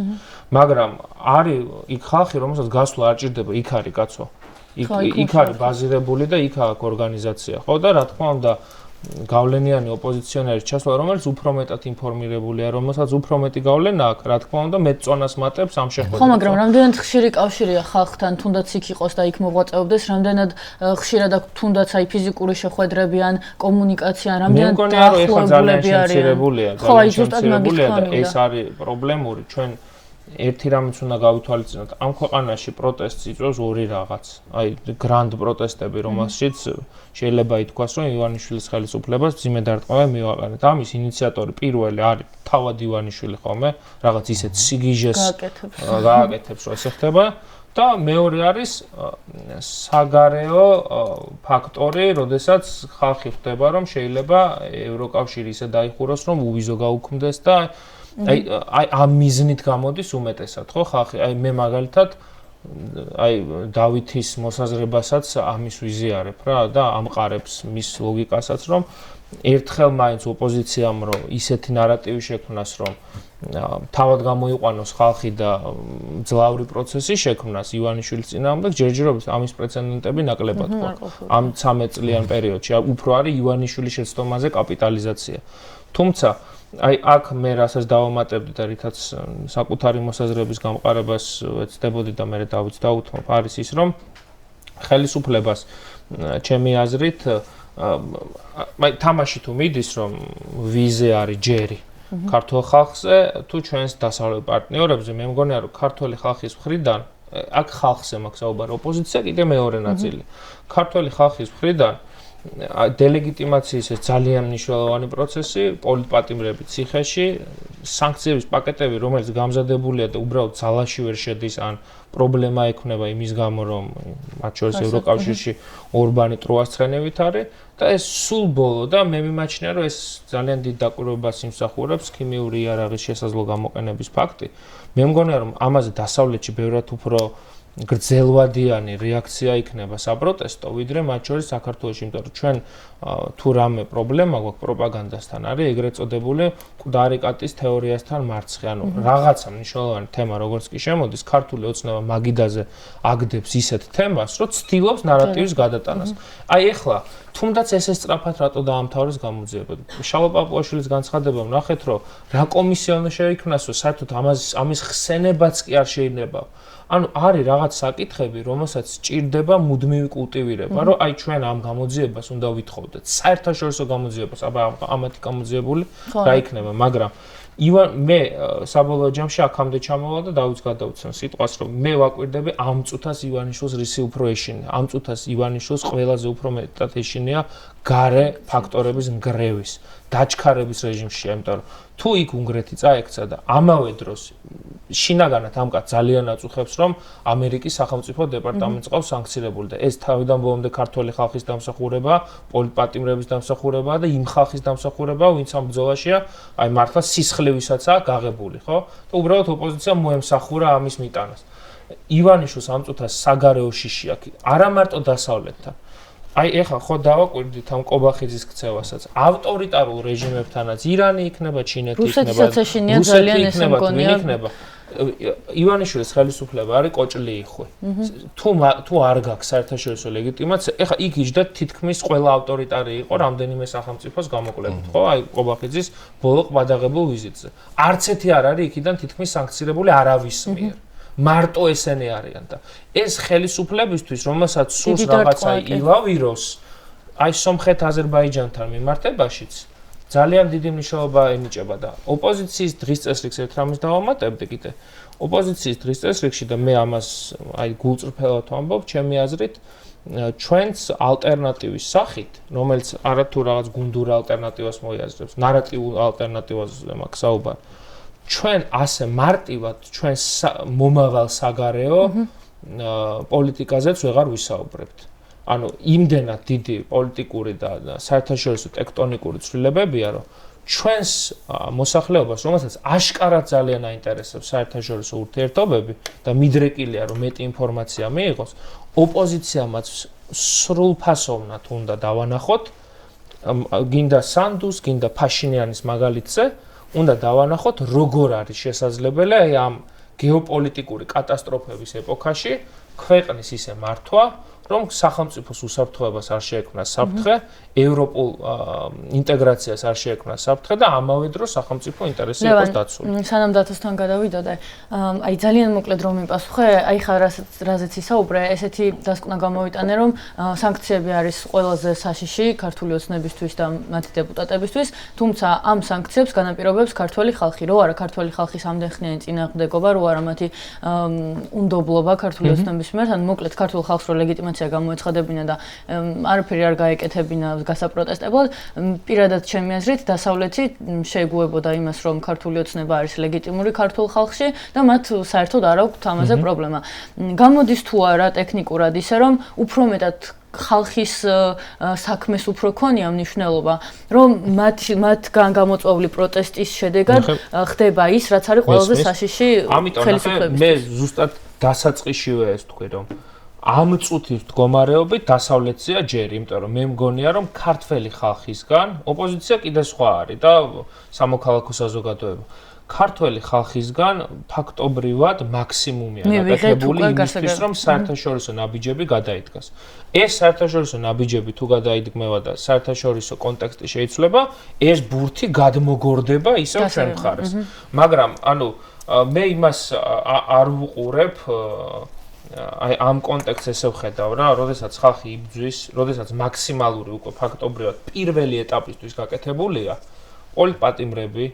მაგრამ არის იქ ხალხი, რომელსაც გასვლა არ ჭირდება, იქ არის კაცო. იქ არის ბაზირებული და იქ აქვს ორგანიზაცია. ხო და რა თქმა უნდა გავლენიანი ოპოზიციონერის ჩასვლა, რომელიც უფრო მეტად ინფორმირებულია, რომელსაც უფრო მეტი გავლენა აქვს, რა თქმა უნდა, მეტ წონას მატებს ამ შეხვედრაზე. ხო, მაგრამ რამდენად ხშირი კავშირია ხალხთან, თუნდაც იქ იყოს და იქ მოღვაწეობდეს, რამდენად ხშირად აქვს თუნდაც აი ფიზიკური შეხვედრები ან კომუნიკაცია, რამდენად დაახლოებულები არიან. ხო, აი ზუსტად მაგის თქმა უნდა. ეს არის პრობლემური ჩვენ ერთი რამიც უნდა გავითვალისწინოთ, ამ ქვეყანაში პროტესტს იწვევს ორი რაღაც. აი, გრანდ პროტესტები, რომელშიც შეიძლება ითქვას, რომ ივანიშვილის ხელისუფლებას მძიმე დარტყმა მივაყენეთ. ამის ინიციატორი პირველი არის თავად ივანიშვილი ხოლმე, რაღაც ისეთ სიგიჟეს გააკეთებს, რომ ესე ხდება. და მეორე არის საგარეო ფაქტორი, როდესაც ხალხი ხვდება, რომ შეიძლება ევროკავშირი ისე დაიხუროს, რომ უვიზო გაუქმდეს და აი ამ მიზნით გამოდის უმეტესად, ხო, ხალხი. აი მე მაგალითად აი დავითის მოსაზრებასაც ამის ვიზიარებ რა და ამყარებს მის ლოგიკასაც, რომ ერთხელ მაინც ოპოზიციამ რომ ისეთი ნარატივი შექმნას, რომ თავად გამოიყვანოს ხალხი და ძლავრი პროცესი შექმნას ივანიშვილის წინააღმდეგ, ჯერჯერობით ამის პრეცედენტები ნაკლებად ხო. ამ 13 წლიან პერიოდში უფრო არის ივანიშვილის შეცდომაზე კაპიტალიზაცია. თუმცა აი აქ მე რასაც დავამატებდი და რითაც საკუთარი მოსაზრების გამყარებას ვეცდებოდი და მე დავით დაუთმობ არის ის, რომ ხელისუფლებას ჩემი აზრით აი თამაში თუ მიდის, რომ ვიზე არის ჯერი ქართულ ხალხზე თუ ჩვენს დასავლელ პარტნიორებზე, მე მგონია რომ ქართული ხალხის მხრიდან აქ ხალხზე მაქვს საუბარი, ოპოზიცია კიდე მეორე ნაწილი. ქართული ხალხის მხრიდან დელეგიტიმაციის ეს ძალიან მნიშვნელოვანი პროცესი, პოლიტპატიმრები ციხეში, სანქციების პაკეტები, რომელიც გამზადებულია და უბრალოდ ძალაში ვერ შედის, ან პრობლემა ექნება იმის გამო, რომ მათ შორის ევროკავშირში ორბანი ტროასცხენევით არის და ეს სულ ბოლო და მე მიმაჩნია, რომ ეს ძალიან დიდ დაკვირვებას იმსახურებს ქიმიური იარაღის შესაძლო გამოყენების ფაქტი. მე მგონია, რომ ამაზე დასავლეთში ბევრად უფრო გრძელვადიანი რეაქცია იქნება საპროტესტო, ვიდრე მათ შორის საქართველოში, იმიტომ რომ ჩვენ თუ რამე პრობლემა გვაქვს პროპაგანდასთან, არის ეგრეთ წოდებული მკვდარი კატის თეორიასთან მარცხი. ანუ რაღაცა მნიშვნელოვანი თემა, როგორც კი შემოდის, ქართული ოცნება მაგიდაზე აგდებს ისეთ თემას, რომ ცდილობს ნარატივის გადატანას. აი ეხლა თუნდაც ესე სწრაფად რატო დაამთავრეს გამოძიება. შალო პაპუაშვილის განცხადება ვნახეთ, რომ რა კომისია უნდა შეიქმნას, რომ საერთოდ ამის ხსენებაც კი არ შეიძლება. ანუ არის რაღაც საკითხები, რომელსაც სჭირდება მუდმივი კულტივირება, რომ აი ჩვენ ამ გამოძიებას უნდა ვითხოვდეთ. საერთაშორისო გამოძიებას, აბა ამათი გამოძიებული რა იქნება, მაგრამ მე საბოლოო ჯამში აქამდე ჩამოვალ და დავიც გადავცემ სიტყვას, რომ მე ვაკვირდები ამ წუთას ივანიშვილს რისი უფრო ეშინია. ამ წუთას ივანიშვილს ყველაზე უფრო მეტად ეშინია გარე ფაქტორების ნგრევის, დაჩქარების რეჟიმში, იმიტომ რომ თუ იქ უნგრეთი წაექცა და ამავე დროს შინაგანად ამ კაც ძალიან აწუხებს, რომ ამერიკის სახელმწიფო დეპარტამენტს ყავს სანქცირებული და ეს თავიდან ბოლომდე ქართული ხალხის დამსახურება, პოლიტპატიმრების დამსახურება და იმ ხალხის დამსახურება, ვინც ამ ბრძოლაშია, აი მართლა სისხლივისაცაა გაღებული, ხო? და უბრალოდ ოპოზიცია მოემსახურა ამის მიტანას. ივანიშვილს ამ წუთას საგარეო შიში აქვს, არა მარტო დასავლეთთან. აი ეხლა ხო დავაკვირდით ამ კობახიძის ქცევასაც. ავტორიტარულ რეჟიმებთანაც ირანი იქნება, ჩინეთი იქნება, რუსეთი იქნება. ივანიშვილის ხელისუფლება არის კოჭლი იხვი. თუ არ გაქვს საერთაშორისო ლეგიტიმაცია, ეხლა იქ იჯდა თითქმის ყველა ავტორიტარი იყო რამდენიმე სახელმწიფოს გამოკვლევით, ხო? აი კობახიძის ბოლო ყბადაღებულ ვიზიტზე. არც ერთი არ არის იქიდან თითქმის სანქცირებული არავის მიერ. მარტო ესენი არიან და ეს ხელისუფლებისთვის, რომელსაც სურს რაღაცა ილავიროს, აი სომხეთ-აზერბაიჯანთან მიმართებაშიც ძალიან დიდი მნიშვნელობა ენიჭება და ოპოზიციის დღის წესრიგს ერთ რამის დავამატებდი კიდე. ოპოზიციის დღის წესრიგში და მე ამას აი გულწრფელად ვამბობ, ჩემი აზრით, ჩვენს ალტერნატივის სახით, რომელიც არათუ რაღაც გუნდურ ალტერნატივას მოიაზრებს, ნარატიულ ალტერნატივაზე მაქვს საუბარი. ჩვენ ასე მარტივად ჩვენ მომავალ საგარეო პოლიტიკაზეც ვეღარ ვისაუბრებთ. ანუ იმდენად დიდი პოლიტიკური და საერთაშორისო ტექტონიკური ცვლილებებია, რომ ჩვენს მოსახლეობას, რომელსაც აშკარად ძალიან აინტერესებს საერთაშორისო ურთიერთობები და მიდრეკილია, რომ მეტი ინფორმაცია მიიღოს, ოპოზიციამაც სრულფასოვნად უნდა დავანახოთ, გინდა სანდუს, გინდა ფაშინიანის მაგალითზე, უნდა დავანახოთ, როგორ არის შესაძლებელი ამ გეოპოლიტიკური კატასტროფების ეპოქაში ქვეყნის ისე მართვა, რომ სახელმწიფოს უსაფრთხოებას არ შეექმნა საფრთხე, ევროპულ ინტეგრაციას არ შეექმნა საფრთხე და ამავე დროს სახელმწიფო ინტერესი იყოს დაცული. სანამ დათოსთან გადავიდოდე, აი ძალიან მოკლედ რომ მიპასუხე, აი ხა რაზეც ისაუბრე, ესეთი დასკვნა გამოვიტანე, რომ სანქციები არის ყველაზე საშიში ქართული ოცნებისთვის და მათი დეპუტატებისთვის, თუმცა ამ სანქციებს განაპირობებს ქართველი ხალხი, რო არა ქართველი ხალხის ამდენხნიანი წინააღმდეგობა, რო არა მათი უნდობლობა ქართული ოცნების მიმართ, ან მოკლედ ქართულ ხალხს რო ლეგიტიმაცია გამოეცხადებინა და არაფერი არ გაეკეთებინა გასაპროტესტებლად, პირადად ჩემი აზრით დასავლეთი შეეგუებოდა იმას, რომ ქართული ოცნება არის ლეგიტიმური ქართულ ხალხში და მათ საერთოდ არ აქვს ამაზე პრობლემა. გამოდის თუ არა ტექნიკურად ისე, რომ უფრო მეტად ხალხის საქმეს უფრო ქონია მნიშვნელობა, რომ მათგან გამოწვეული პროტესტის შედეგად ხდება ის, რაც არის ყველაზე საშიში ხელისუფლებისთვის. მე ზუსტად დასაწყისშივე ეს თქვი, რომ ამ წუთის მდგომარეობით დასავლეთია ჯერი, იმიტომ რომ მე მგონია, რომ ქართველი ხალხისგან ოპოზიცია კიდე სხვა არის და სამოქალაქო საზოგადოება. ქართველი ხალხისგან ფაქტობრივად მაქსიმუმია გაკეთებული იმისთვის, რომ საერთაშორისო ნაბიჯები გადაიდგას. ეს საერთაშორისო ნაბიჯები თუ გადაიდგმევა და საერთაშორისო კონტექსტი შეიცვლება, ეს ბურთი გადმოგორდება ისევ ჩვენ მხარეს. მაგრამ, მე იმას არ ვუყურებ აი ამ კონტექსტს ესე ვხედავ რა, როდესაც ხალხი იბრძვის, როდესაც მაქსიმალური უკვე ფაქტობრივად პირველი ეტაპისთვის გაკეთებულია, პოლიტპატიმრები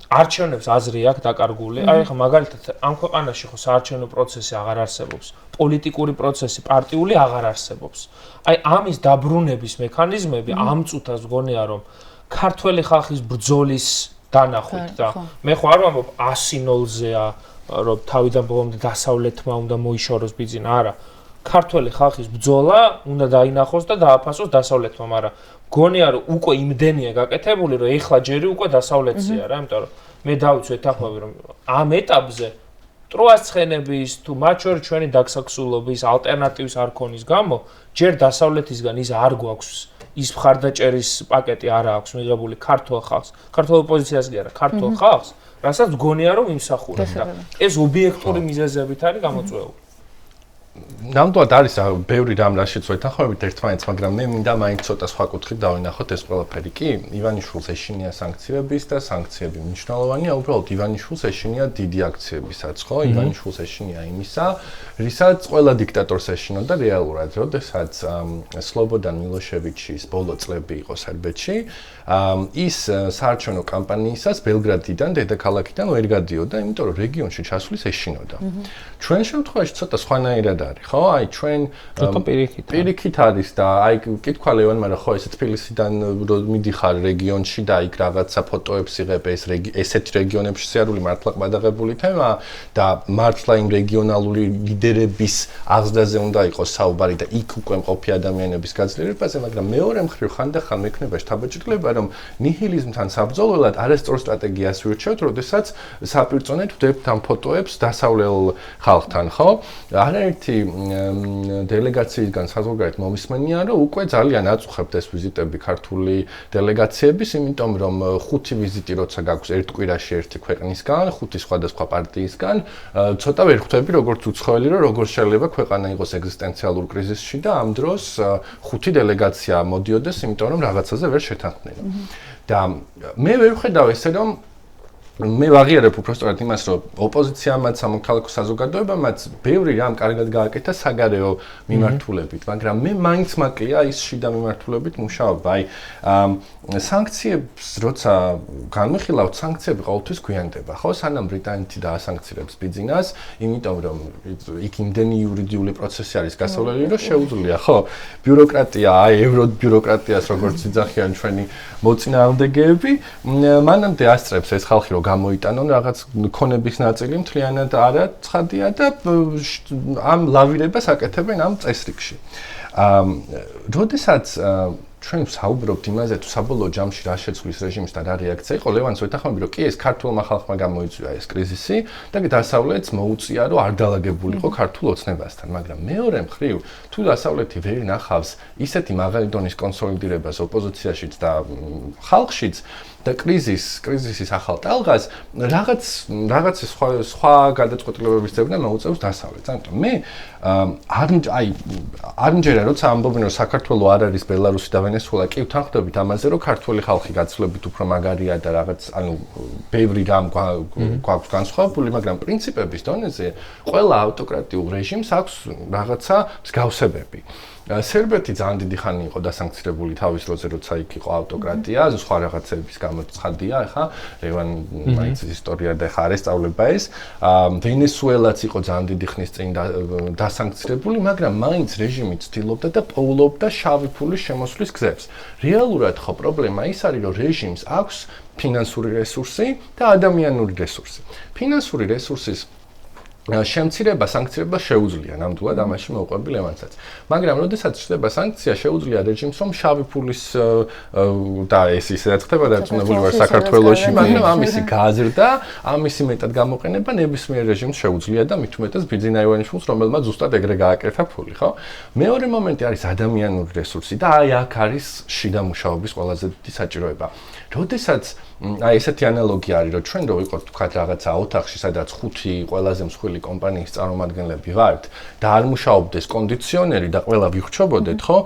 არჩევნებს აზრი აქვს დაკარგული. აი ხა მაგალითად ამ ქვეყანაში ხო საარჩევნო პროცესი აღარ არსებობს. პოლიტიკური პროცესი პარტიული აღარ არსებობს. აი ამის დაბრუნების მექანიზმები ამ წუთას გონია რომ ქართველი ხალხის ბრძოლის დანახვით და მე ხო არ ვამბობ 100-0-ზეა რომ თავიდან ბოლომდე დასავლეთმა უნდა მოიშოროს ბიძინა, არა. ქართველი ხალხის ბრძოლა უნდა დაინახოს და დააფასოს დასავლეთმა, მაგრამ გონია რომ უკვე იმდენია გაკეთებული, რომ ეხლა ჯერი უკვე დასავლეთია რა, იმიტომ რომ მე დავიცვი ეთახმები რომ ამ ეტაპზე ტროას ცხენების თუ მათ შორის ჩვენი დაგსაქსულობის ალტერნატივის არ ქონის გამო, ჯერ დასავლეთისგან ის არ გვაქვს ის მხარდაჭერის პაკეტი არ აქვს მიღებული ქართულ ხალხს, ქართულ ოპოზიციას კი არა, ქართულ ხალხს, რასაც გონია რომ იმსახურებს და ეს ობიექტური მიზეზებით არის გამოწვეული. ნამდვილად არის ბევრი რამ რაშიც ვეთანხმებით ერთმანეთს, მაგრამ მე მინდა მაინც ცოტა სხვა კუთხით დავინახოთ ეს ყველაფერი კი. ივანიშვილს ეშინია სანქციების და სანქციები მნიშვნელოვანია, უბრალოდ ივანიშვილს ეშინია დიდი აქციებისაც, ხო? ივანიშვილს ეშინია იმისა, რისაც ყველა დიქტატორს ეშინოდა რეალურად, როდესაც სლობოდან მილოშევიჩის ბოლო წლები იყო სერბეთში, ის საარჩევნო კამპანიისას ბელგრადიდან, დედაქალაქიდან ვერ გადიოდა, იმიტომ რომ რეგიონში ჩასვლის ეშინოდა. ჩვენ შემთხვევაში ცოტა სხვანაირად არის, ხო? აი ჩვენ პირიქით არის და აი კითხვა ლევან, მაგრამ ხო ესე თბილისიდან მიდიხარ რეგიონში და იქ რაღაცა ფოტოებს იღებ ესეთ რეგიონებში სიარული მართლა ყბადაღებული თემა და მართლა იმ რეგიონალური ლიდერების აღზრდაზე უნდა იყოს საუბარი და იქ უკვე მყოფი ადამიანების გაძლიერებაზე, მაგრამ მეორე მხრივ ხანდახან მექნება შთაბეჭდილება, რომ ნიჰილიზმთან საბრძოლველად არასწორ სტრატეგიას ვირჩევთ, როდესაც საპირწონედ ვდებთ ამ ფოტოებს დასავლელ ხალხთან, ხო? არაერთი დელეგაციისგან საზღვარგარეთ მომისმენია, რომ უკვე ძალიან აწუხებთ ეს ვიზიტები ქართული დელეგაციების, იმიტომ რომ 5 ვიზიტი როცა გაქვს ერთ კვირაში ერთი ქვეყნისგან, 5 სხვადასხვა პარტიისგან, ცოტა ვერ ხვდები როგორც უცხოელი, რომ როგორ შეიძლება ქვეყანა იყოს ეგზისტენციალურ კრიზისში და ამ დროს 5 დელეგაცია მოდიოდეს, იმიტომ რომ რაღაცაზე ვერ შეთანხმდება. და მე ვერ ვხედავ ესე რომ მე ვაღიარებ უბრალოდ იმას, რომ ოპოზიციამაც, სამოქალაქო საზოგადოებამაც ბევრი რამ კარგად გააკეთა საგარეო მიმართულებით, მაგრამ მე მაინც მაკლია ის შიდა მიმართულებით მუშაობა. აი, სანქციებს როცა განვიხილავთ, სანქციები ყოველთვის გვიანდება, ხო? სანამ ბრიტანეთი დაასანქცირებს ბიძინას, იმიტომ რომ იქ იმდენი იურიდიული პროცესი არის გასავლელი, რომ შეუძლია, ხო? ბიუროკრატია, აი, ევრობიუროკრატიას როგორც იძახიან ჩვენი მოწინააღმდეგეები, მანამდე ასწრებს ეს ხალხი რომ გამოიტანონ რაღაც ქონების ნაწილი მთლიანად არა ცხადია და ამ ლავირებას აკეთებენ ამ წესრიგში. როდესაც ჩვენ ვსაუბრობთ იმაზე, თუ საბოლოო ჯამში რა შეცვლის რეჟიმისთან რა რეაქცია იყო, ლევანს ვეთანხმები, რომ კი ეს ქართულმა ხალხმა გამოიწვია ეს კრიზისი და დასავლეთს მოუწია, რომ არ დაალაგებულიყო ქართულ ოცნებასთან, მაგრამ მეორე მხრივ, თუ დასავლეთი ვერ ნახავს ისეთი მაღალი დონის კონსოლიდირებას ოპოზიციაშიც და ხალხშიც, და კრიზისის ახალ ტალღას რაღაც სხვა გადაწყვეტილებების ძებნა მოუწევს დასავლეთს. ამიტომ მე არ მჯერა როცა ამბობენ რომ საქართველოს არ არის ბელარუსი და ვენესუელა, კი ვთანხმდებით ამაზე რომ ქართველი ხალხი გაცილებით უფრო მაგარია და რაღაც ბევრი რამ გვაქვს განსხვავებული, მაგრამ პრინციპების დონეზე ყველა ავტოკრატიულ რეჟიმს აქვს რაღაცა მსგავსებები. სერბეთი ძალიან დიდი ხანი იყო დასანქცირებული თავის დროზე, როცა იქ იყო ავტოკრატია, სხვა რაღაცების გამო ცხადია, ხა, რევან მაინც ისტორია და ხა არ ესწავლება ეს. ვენესუელაც იყო ძალიან დიდი ხნის წინ დასანქცირებული, მაგრამ მაინც რეჟიმი ცდილობდა და პოულობდა შავი ფულის შემოსვლის გზებს. რეალურად ხო პრობლემა ის არის, რომ რეჟიმს აქვს ფინანსური რესურსი და ადამიანური რესურსი. ფინანსური რესურსის შემცირება სანქციება შეუძლია ნამდვილად ამაში მოვყვები ლევანსაც. მაგრამ როდესაც ხდება სანქცია, შეუძლია რეჟიმს რომ შავი ფულის და ეს ისედაც ხდება დარწმუნებული ვარ საქართველოში, მაგრამ ამისი გაზრდა, ამისი მეტად გამოყენება ნებისმიერ რეჟიმს შეუძლია და მით უმეტეს ბიძინა ივანიშვილს, რომელმაც ზუსტად ეგრე გააკეთა ფული, ხო? მეორე მომენტი არის ადამიანური რესურსი და აი აქ არის შიდა მუშაობის ყველაზე დიდი საჭიროება. როდესაც აი ესეთი ანალოგია არის, რომ ჩვენ რო ვიყოთ თქვათ რაღაცა ოთახში, სადაც 5 ყველაზე მსხვილი კომპანიის წარმომადგენლები ვართ და არ მუშაობდეს კონდიციონერი და ყველა ვიხრჩობოდეთ, ხო?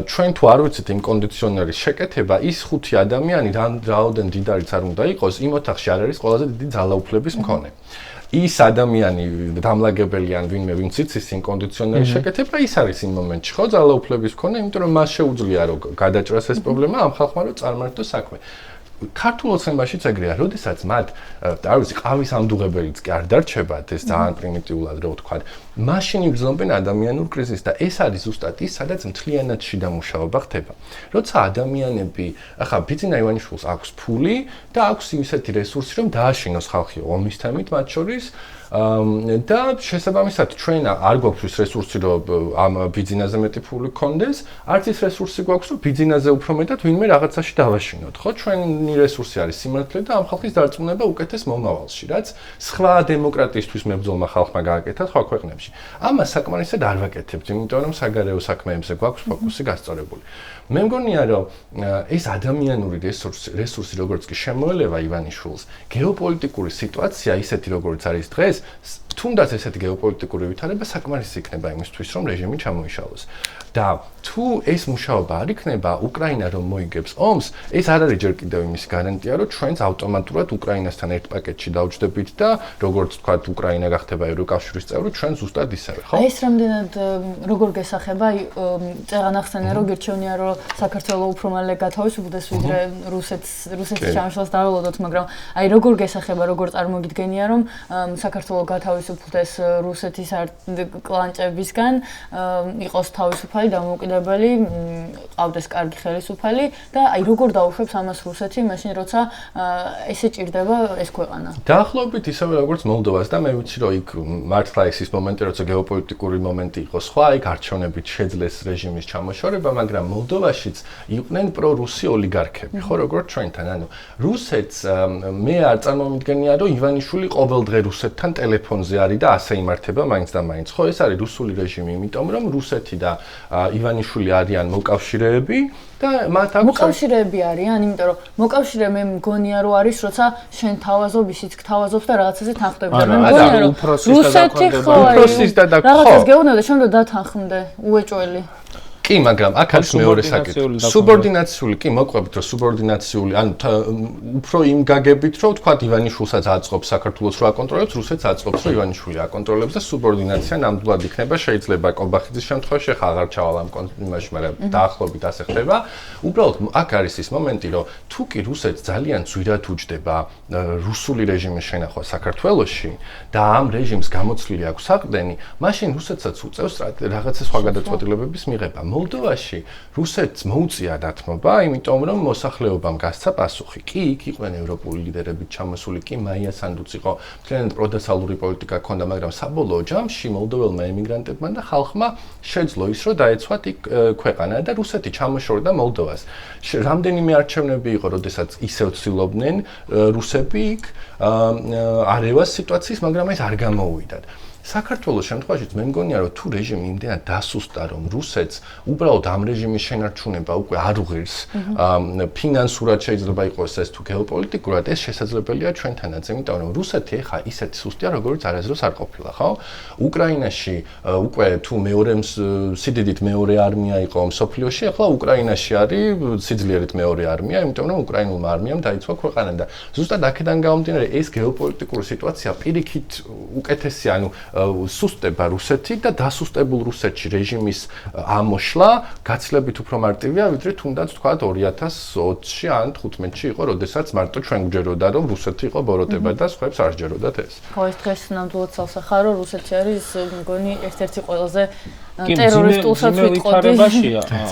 ჩვენ თუ არ ვიცით იმ კონდიციონერის შეკეთება, ის 5 ადამიანი რაოდენ დიდარიც არ უნდა იყოს, იმ ოთახში არ არის ყველაზე დიდი ძალაუფლების მქონე. ის ადამიანი დამლაგებელი ან ვინც იცის იმ კონდიციონერის შეკეთება, ის არის იმ მომენტში, ხო, ძალაუფლების მქონე, იმიტომ რომ მას შეუძლია რომ გადაჭრას ეს პრობლემა ამ ხალხმა რომ წარმართოს საქმე. ქართულ ოცნებაშიც ეგრეა, როდესაც მათ არ ვიცი, ყავის ამდუღებელიც კი არ დარჩებათ, ეს ძალიან პრიმიტიულად რო ვთქვა. მაშინ იგრძნობენ ადამიანურ კრიზისს და ეს არის ზუსტად ის, სადაც მთლიანად შიდა მუშაობა ხდება. როცა ადამიანები, ახლა ბიძინა ივანიშვილს აქვს ფული და აქვს ისეთი რესურსი, რომ დააშინოს ხალხი ომის თემით მათ შორის და შესაბამისად ჩვენ არ გვაქვს ის რესურსი, რომ ამ ბიძინაზე მეტი ფული გქონდეს, არც ის რესურსი გვაქვს, რომ ბიძინაზე უფრო მეტად ვინმე რაღაცაში დავაშინოთ, ხო? ჩვენი რესურსი არის სიმართლე და ამ ხალხის დარწმუნება უკეთეს მომავალში, რაც სხვა დემოკრატიისთვის მებრძოლმა ხალხმა გააკეთა სხვა ქვეყნებში. ამას საკმარისად არ ვაკეთებთ, იმიტომ რომ საგარეო საქმეებზე გვაქვს ფოკუსი გასწორებული. მე მგონია, რომ ეს ადამიანური რესურსი როგორც კი შემოელევა ივანიშვილს, გეოპოლიტიკური სიტუაცია ისეთი როგორც არის დღეს, თუნდაც ესეთი გეოპოლიტიკური ვითარება საკმარისი იქნება იმისთვის, რომ რეჟიმი ჩამოიშალოს. და თუ ეს მუშაობა არ იქნება, უკრაინა რომ მოიგებს ომს, ეს არ არის ჯერ კიდევ იმის გარანტია, რომ ჩვენც ავტომატურად უკრაინასთან ერთ პაკეტში დავჯდებით და როგორც თქვა, უკრაინა გახდება ევროკავშირის წევრი, ჩვენ ზუსტად ისევე, ხო? ეს რამდენად როგორ გესახება, წეგან ახსენე, რომ გირჩევნია, რომ საქართველოს უფრო მალე გათავისუფლდეს, ვიდრე რუსეთის ჩამოშლას დაველოდოთ, მაგრამ აი როგორ გესახება, როგორ წარმოგიდგენია, რომ საქართველოს გათავისუფლდეს რუსეთის კლანჭებისგან, იყოს თავისუფალი, დამოუკიდებელი, ყავდეს კარგი ხელისუფალი და აი როგორ დაუშვებს ამას რუსეთი, მაშინ როცა ესე ჭირდება ეს ქვეყანა. დაახლოებით ისევე როგორც მოლდოვას და მე ვიცი, რომ იქ მართლა ის მომენტი, როცა გეოპოლიტიკური მომენტი იყო სხვა, იქ არჩევნებით შეძლეს რეჟიმის ჩამოშორება, მაგრამ მოლდოვაშიც იყვნენ პრორუსი ოლიგარქები, ხო, როგორც ჩვენთან. ანუ რუსეთს მე არ წარმომიდგენია, რომ ივანიშვილი ყოველდღე რუსეთთან ტელეფონზე არის და ასე იმართება მაინც და მაინც. ხო, ეს არის რუსული რეჟიმი, იმიტომ რომ რუსეთი და ივანიშვილი არიან მოკავშირეები და მათ აქვს მოკავშირეები არიან, იმიტომ რომ მოკავშირე მე მგონია რომ არის, როცა შენ თავაზობ, ისიც გთავაზობს და რაღაცაზე თანხმდება. მე მგონია რომ რუსეთი ხო რაღაცას გეუბნება და შენ უნდა დათანხმდე უეჭველი. კი, მაგრამ აქ არის მეორე საკითხი. სუბორდინაციული, კი, მოყვებით, რომ სუბორდინაციული, ანუ უფრო იმ გაგებით, რომ თქვა ივანიშვილსაც აწყობს საქართველოს რო აკონტროლებს, რუსეთს აწყობს, რომ ივანიშვილი აკონტროლებს და სუბორდინაცია ნამდვილად იქნება, შეიძლება კობახიძის შემთხვევაში ხა აღარ ჩავალ ამ იმაში, მაგრამ დაახლოებით ასე ხდება. უბრალოდ აქ არის ის მომენტი, რომ თუ კი რუსეთს ძალიან ძვირად უჯდება რუსული რეჟიმის შენახვა საქართველოში და ამ რეჟიმს გამოცლილი აქვს საყრდენი, მაშინ რუსეთსაც უწევს რაღაცა სხვა გადაწყვეტილებების მიღება. მოლდოვაში რუსეთს მოუწია დათმობა, იმიტომ რომ მოსახლეობამ გასცა პასუხი. კი, იქ იყვნენ ევროპული ლიდერები ჩამოსული, კი მაია სანდუც იყო, მთლიანად პროდესალური პოლიტიკა ჰქონდა, მაგრამ საბოლოო ჯამში მოლდოველმა ემიგრანტებმა და ხალხმა შეძლო ის, რომ დაეცვათ იქ ქვეყანა და რუსეთი ჩამოშორდა მოლდოვას. რამდენიმე არჩევნები იყო, როდესაც ისევ ცდილობდნენ რუსები იქ არევას სიტუაციის, მაგრამ ეს არ გამოუვიდათ. საქართველოს შემთხვევაშიც მე მგონია რომ თუ რეჟიმი იმდენად დასუსტა რომ რუსეთს უბრალოდ ამ რეჟიმის შენარჩუნება უკვე არ უღირს ფინანსურად შეიძლება იყოს ეს თუ გეოპოლიტიკურად ეს შესაძლებელია ჩვენთანაც იმიტომ რომ რუსეთი ეხა ისეთი სუსტია როგორც არასდროს არ ყოფილა ხო უკრაინაში უკვე თუ მეორე სიდიდით მეორე არმია იყო მსოფლიოში ახლა უკრაინაში არის სიძლიერით მეორე არმია იმიტომ რომ უკრაინულმა არმიამ დაიცვა ქვეყანა და ზუსტად აქედან გამომდინარე ეს გეოპოლიტიკური სიტუაცია პირიქით უკეთესი ანუ სუსტება რუსეთი და დასუსტებულ რუსეთში რეჟიმის ამოშლა გაცილებით უფრო მარტივია ვიდრე თუნდაც თქვა 2020-ში ან 15-ში იყო როდესაც მარტო ჩვენ გვჯეროდა რომ რუსეთი იყო ბოროტება და სხვებს არ ჯეროდათ ეს ხო ეს დღეს ნამდვილად სავსახა რომ რუსეთი არის მგონი ერთ-ერთი ყველაზე ტერორისტულსაც ვიტყოდი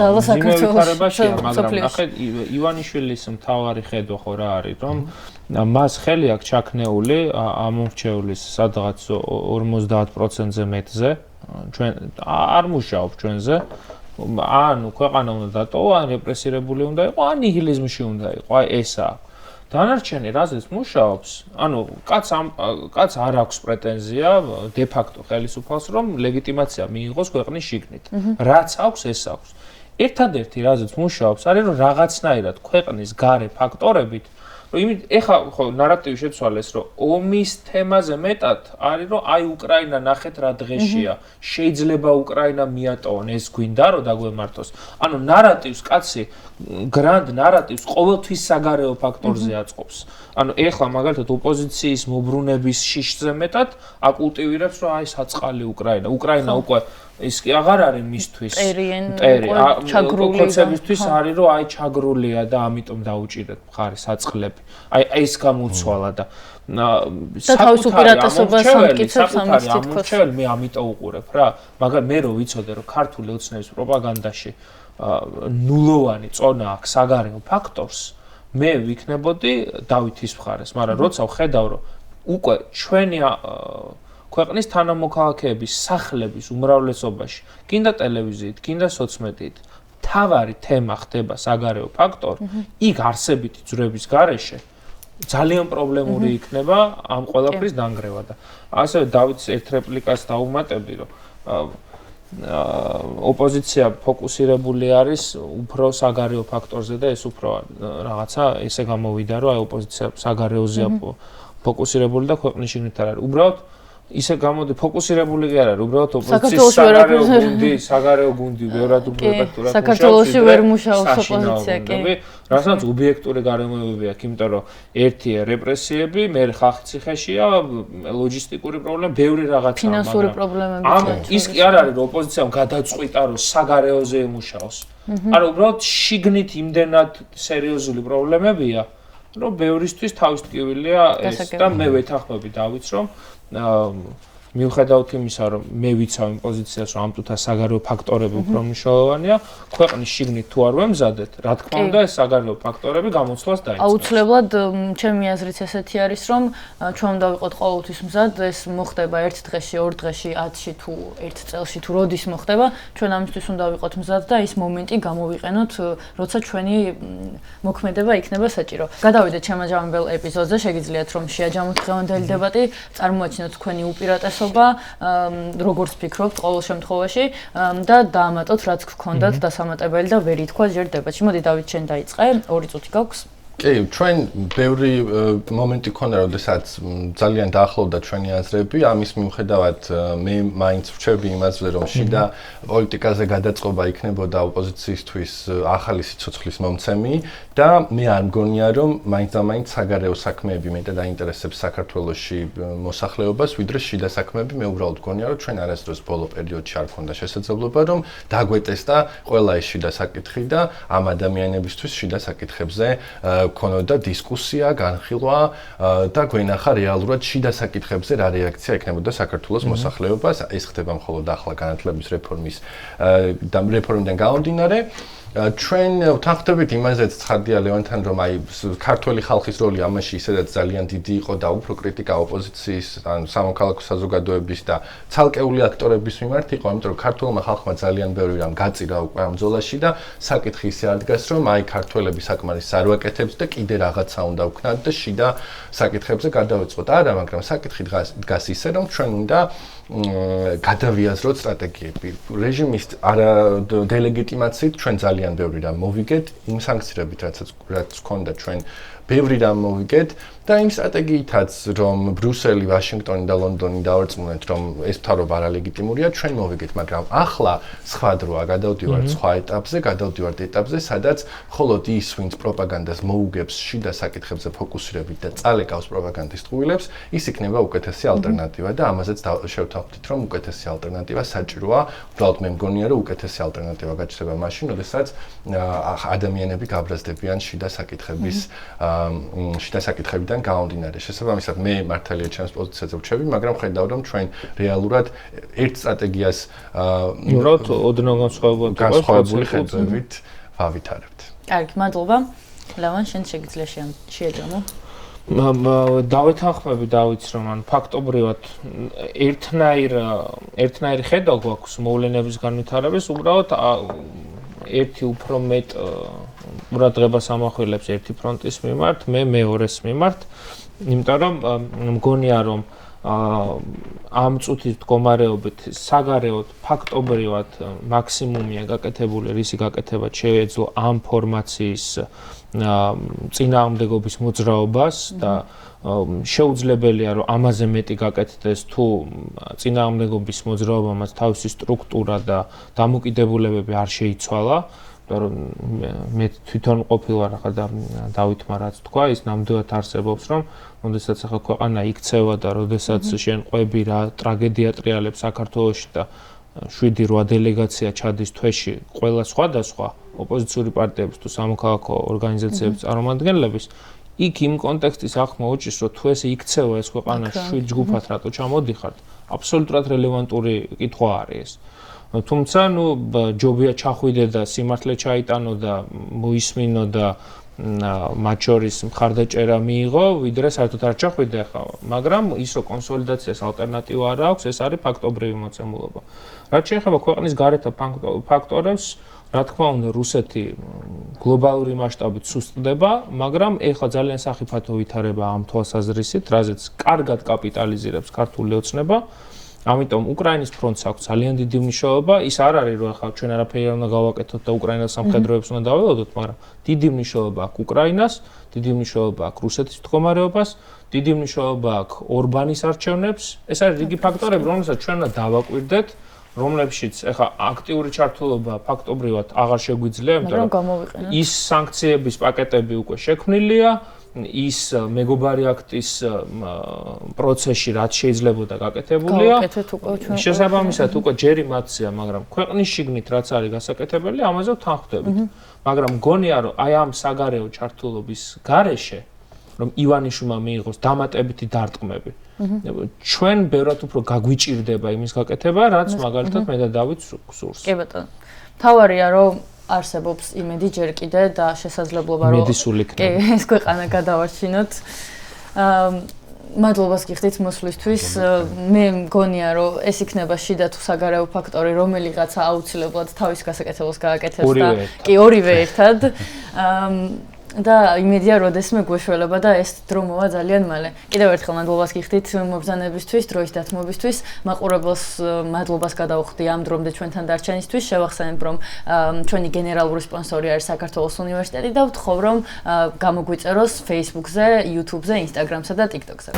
ძალა საქართველოში მაგრამ ნახე ივანიშვილის მთავარი ხედვა ხო რა არის რომ მას ხელი აქვს ჩაქნეული ამორჩეულის სადღაც 50%-ზე მეტზე ჩვენ არ მუშაობს ჩვენზე ან ქვეყანა უნდა დატოვა ან რეპრესირებული უნდა იყოს ან ნიჰილიზმში უნდა იყოს აი ესაა დანარჩენი რაზეც მუშაობს ანუ კაც არ აქვს პრეტენზია დე ფაქტო ხელისუფალს რომ ლეგიტიმაცია მიიღოს ქვეყნის შიგნით რაც აქვს ეს აქვს ერთადერთი რაზეც მუშაობს არის რომ რაღაცნაირად ქვეყნის გარე ფაქტორებით რომ ეხა ხო ნარატივი შეცვალეს რომ ომის თემაზე მეტად არის რომ აი უკრაინა ნახეთ რა დღეშია შეიძლება უკრაინა მიატოვონ ეს გვინდა რომ დაგვემართოს ანუ ნარატივს კაცი გრანდ ნარატივს ყოველთვის საგარეო ფაქტორზე აწყობს ანუ ეხლა მაგალითად ოპოზიციის მობრუნების შიშზე მეტად აკულტივირებს რომ აი საწყალი უკრაინა უკვე ის კი აღარ არის მისთვის ჩაგრულებისთვის არის რომ აი ჩაგრულია და ამიტომ დაუჭირეთ მხარი საწყლები აი ეს გამოცვალა და თავის უპირატესობას ამტკიცებს ამის თითქოს მე ამიტომ უყურებ რა მაგრამ მე რო ვიცოდე რომ ქართული ოცნების პროპაგანდაში ნულოვანი წონა აქვს საგარეო ფაქტორს მე ვიქნებოდი დავითის მხარეს მაგრამ როცა ვხედავ რომ უკვე ჩვენი ქვეყნის თანამოქალაქეების სახლების უმრავლესობაში, კიდე ტელევიზიით, კიდე სოციმედიით, თავარი თემა ხდება საგარეო ფაქტორი, იქ არსებითი ძვრების გარეშე ძალიან პრობლემური იქნება ამ ყველაფრის დანგრევა და ასევე დავითის ერთ რეპლიკას დაუმატებდი, რომ ოპოზიცია ფოკუსირებული არის უფრო საგარეო ფაქტორზე და ეს უფრო რაღაცა ესე გამოვიდა, რომ აი ოპოზიცია საგარეოზეა ფოკუსირებული და ქვეყნის შიგნით არ არის. უბრალოდ ისე გამოდი ფოკუსირებული კი არ არის, უბრალოდ ოპოზიციის საგარეო გუნდი ბევრად უფრო ეფექტურად საქართველოში ვერ მუშაობს ოპოზიცია კი. რასაც ობიექტური გარემოებები აქვს, იმიტომ რომ ერთი რეპრესიები, მე ხალხი ციხეშია, ლოჯისტიკური პრობლემა, ბევრი რაღაცაა. ფინანსური პრობლემები. ის კი არ არის რომ ოპოზიციამ გადაწყვიტა რომ საგარეოზე ემუშაოს. არა, უბრალოდ შიგნით იმდენად სერიოზული პრობლემებია, რომ ბევრისთვის თავის ტკივილია ეს და მე ვეთანხმები დავითს რომ მიუხედავად იმისა, რომ მე ვიცავ იმ პოზიციას, რომ ამ თუთა საგარეო ფაქტორები უფრო მნიშვნელოვანია, ქვეყნის შიგნით თუ არ ვემზადეთ, რა თქმა უნდა, ეს საგარეო ფაქტორები გამოცვლას დაიწყებს. აუცილებლად, ჩემი აზრით ესეთი არის, რომ ჩვენ უნდა ვიყოთ ყოველთვის მზად, ეს მოხდება ერთ დღეში, ორ დღეში, 10-ში თუ ერთ წელში თუ როდის მოხდება, ჩვენ ამისთვის უნდა ვიყოთ მზად და ის მომენტი გამოვიყენოთ, როცა ჩვენი მოქმედება იქნება საჭირო. გადავიდეთ შემაჯამებელ ეპიზოდზე, შეგიძლიათ რომ შეაჯამოთ დღევანდელი დებატი, წარმოაჩინოთ თქვენი უპირატესობა როგორც ფიქრობთ ყოველ შემთხვევაში და დაამატოთ რაც გქონდათ დასამატებელი და ვერ ითქვა ჯერ დებატში. მოდი დავით შენ დაიწყე, 2 წუთი გაქვს. კი, ჩვენ ბევრი მომენტი ქონდა, როდესაც ძალიან დაახლოვდა ჩვენი აზრები, ამის მიუხედავად მე მაინც ვჩვევი იმაზე, რომ შიდა პოლიტიკაზე გადაწყობა იქნებოდა ოპოზიციისთვის ახალი სიცოცხლის მომცემი და მე არ მგონია, რომ მაინც საგარეო საქმეები მეტად აინტერესებს საქართველოში მოსახლეობას, ვიდრე შიდა საქმეები. მე უბრალოდ მგონია, რომ ჩვენ არასდროს ბოლო პერიოდში არ ქონდა შესაძლებლობა, რომ დაგვეტესტა ყველა ეს შიდა საკითხი და ამ ადამიანებისთვის შიდა საკითხებზე ქონოდა დისკუსია, განხილვა და გვენახა რეალურად შიდა საკითხებზე რა რეაქცია ექნებოდა საქართველოს მოსახლეობას. ეს ხდება მხოლოდ ახლა განათლების რეფორმიდან გამომდინარე. ჩვენ ვთანხმდებით იმაზეც ცხადია ლევანთან რომ აი ქართველი ხალხის როლი ამაში ისედაც ძალიან დიდი იყო და უფრო კრიტიკა ოპოზიციის ან სამოქალაქო საზოგადოების და ცალკეული აქტორების მიმართ იყო, იმიტომ რომ ქართველმა ხალხმა ძალიან ბევრი რამ გაწირა უკვე ამ ბრძოლაში და საკითხი ისე არ დგას რომ აი ქართველები საკმარისს არ ვაკეთებთ და კიდე რაღაცა უნდა ვქნათ და შიდა საკითხებზე გადავეწყოთ. არა, მაგრამ საკითხი დგას ისე რომ ჩვენ უნდა გადავიაზროთ სტრატეგიები. რეჟიმის დელეგიტიმაციით ჩვენ ძალიან ბევრი რამ მოვიგეთ, იმ სანქციებით რაც ჰქონდა ჩვენ ბევრი რამ მოვიგეთ და იმ სტრატეგიითაც რომ ბრიუსელი, ვაშინგტონი და ლონდონი დავარწმუნეთ რომ ეს მთავრობა არალეგიტიმურია, ჩვენ მოვიგეთ, მაგრამ ახლა სხვა დროა, გადავდივართ სხვა ეტაპზე, გადავდივართ ეტაპზე, სადაც მხოლოდ ის, ვინც პროპაგანდას მოუგებს შიდა საკითხებზე ფოკუსირებით და წალეკავს პროპაგანდის ტყუილებს, ის იქნება უკეთესი ალტერნატივა და ამაზეც შევთანხმდით, რომ უკეთესი ალტერნატივა საჭიროა. უბრალოდ მე მგონია, რომ უკეთესი ალტერნატივა გაჩნდება მაშინ, როდესაც ადამიანები გაბრაზდებიან შიდა საკითხებიდან გამომდინარე. შესაბამისად, მე მართალია ჩემს პოზიციაზე ვჩები, მაგრამ ხედავ, რომ ჩვენ რეალურად ერთ სტრატეგიას უბრალოდ ოდნავ განსხვავებული ხერხებით ვავითარებთ. კარგი, მადლობა. ლევან, შენ შეგიძლია შეეძამო. დავეთანხმები დავიც რომ ან ფაქტობრივად ერთნაირი ხედვა გვაქვს მოვლენების განვითარების, უბრალოდ ერთი უფრო მეტ ყურადღებას ამახვილებს ერთი ფრონტის მიმართ, მე მეორეს მიმართ, იმიტომ რომ მგონია რომ ამ წუთის მდგომარეობით საგარეოდ ფაქტობრივად მაქსიმუმია გაკეთებული, რისი გაკეთება შეეძლო ამ ფორმაციის წინააღმდეგობის მოძრაობას და შეუძლებელია რომ ამაზე მეტი გაკეთდეს თუ წინააღმდეგობის მოძრაობამაც თავისი სტრუქტურა და დამოკიდებულებები არ შეიცვალა. მე თვითონ ყოფილვარ ახლა და დავითმა რაც თქვა, ის ნამდვილად არსებობს, რომ როდესაც ახლა ქვეყანა იქცევა და როდესაც შენყვები რა ტრაგედია ტრიალებს საქართველოში და 7-8 დელეგაცია ჩადის თვეში ყველა სხვადასხვა ოპოზიციური პარტიების თუ სამოქალაქო ორგანიზაციების წარმომადგენლების, იქ იმ კონტექსტის ახმა უჭირს, რომ თუ ესე იქცევა ეს ქვეყანა 7 ჯგუფად რატო ჩამოდიხართ, აბსოლუტურად რელევანტური კითხვა არის ეს. თუმცა, ჯობია ჩახვიდე და სიმართლე ჩაიტანო და მოისმინო და მათ შორის მხარდაჭერა მიიღო, ვიდრე საერთოდ არ ჩახვიდე ახლა, მაგრამ ის რომ კონსოლიდაციას ალტერნატივა არ აქვს, ეს არის ფაქტობრივი მოცემულობა. რაც შეეხება ქვეყნის გარეთა ფაქტორებს, რა თქმა უნდა, რუსეთი გლობალური მასშტაბით სუსტდება, მაგრამ ეხლა ძალიან სახიფათო ვითარება ამ თვალსაზრისით, რაზეც კარგად კაპიტალიზირებს ქართული ოცნება. ამიტომ უკრაინის ფრონტს აქვს ძალიან დიდი მნიშვნელობა. ის არ არის რომ ახლა ჩვენ არაფერი არ უნდა გავაკეთოთ და უკრაინას სამხედროებს უნდა დაველოდოთ, მაგრამ დიდი მნიშვნელობა აქვს უკრაინას, დიდი მნიშვნელობა აქვს რუსეთის მდგომარეობას, დიდი მნიშვნელობა აქვს ორბანის არჩევნებს. ეს არის რიგი ფაქტორები, რომელსაც ჩვენ უნდა დავაკვირდეთ, რომლებშიც ახლა აქტიური ჩართულობა ფაქტობრივად აღარ შეგვიძლია, იმიტომ რომ ის სანქციების პაკეტები უკვე შექმნილია. ის მეგობარი აქტის პროცესში რაც შეიძლებოდა გაკეთებულია. შესაბამისად უკვე ჯერი მათზეა, მაგრამ ქვეყნის შიგნით რაც არის გასაკეთებელი, ამაზე ვთანხმდებით. მაგრამ მგონია რომ აი ამ საგარეო ჩართულობის გარეშე, რომ ივანიშვილმა მიიღოს დამატებითი დარტყმები. ჩვენ ბევრად უფრო გაგვიჭირდება იმის გაკეთება, რაც მაგალითად მე და დავით სურს. კი ბატონო. თავარია რომ არსებობს იმედი ჯერ კიდე და შესაძლებლობა რომ ეს ქვეყანა გადავარჩინოთ. მადლობას გიხდით მოსვლისთვის. მე მგონია რომ ეს იქნება შიდა თუ საგარეო ფაქტორი, რომელიღაცა აუცილებლად თავის გასაკეთებელს გააკეთებს და კი ორივე ერთად. და იმედია როდესმე გვეშველება და ეს დრო მოვა ძალიან მალე. კიდევ ერთხელ მადლობას გიხდით მობრძანებისთვის, დროის დათმობისთვის. მაყურებელს მადლობას გადავხდი ამ დრომდე ჩვენთან დარჩენისთვის. შევახსენებ რომ ჩვენი გენერალური სპონსორი არის საქართველოს უნივერსიტეტი და ვთხოვ რომ გამოგვიწეროს Facebook-ზე, YouTube-ზე, Instagram-სა და TikTok-ზე.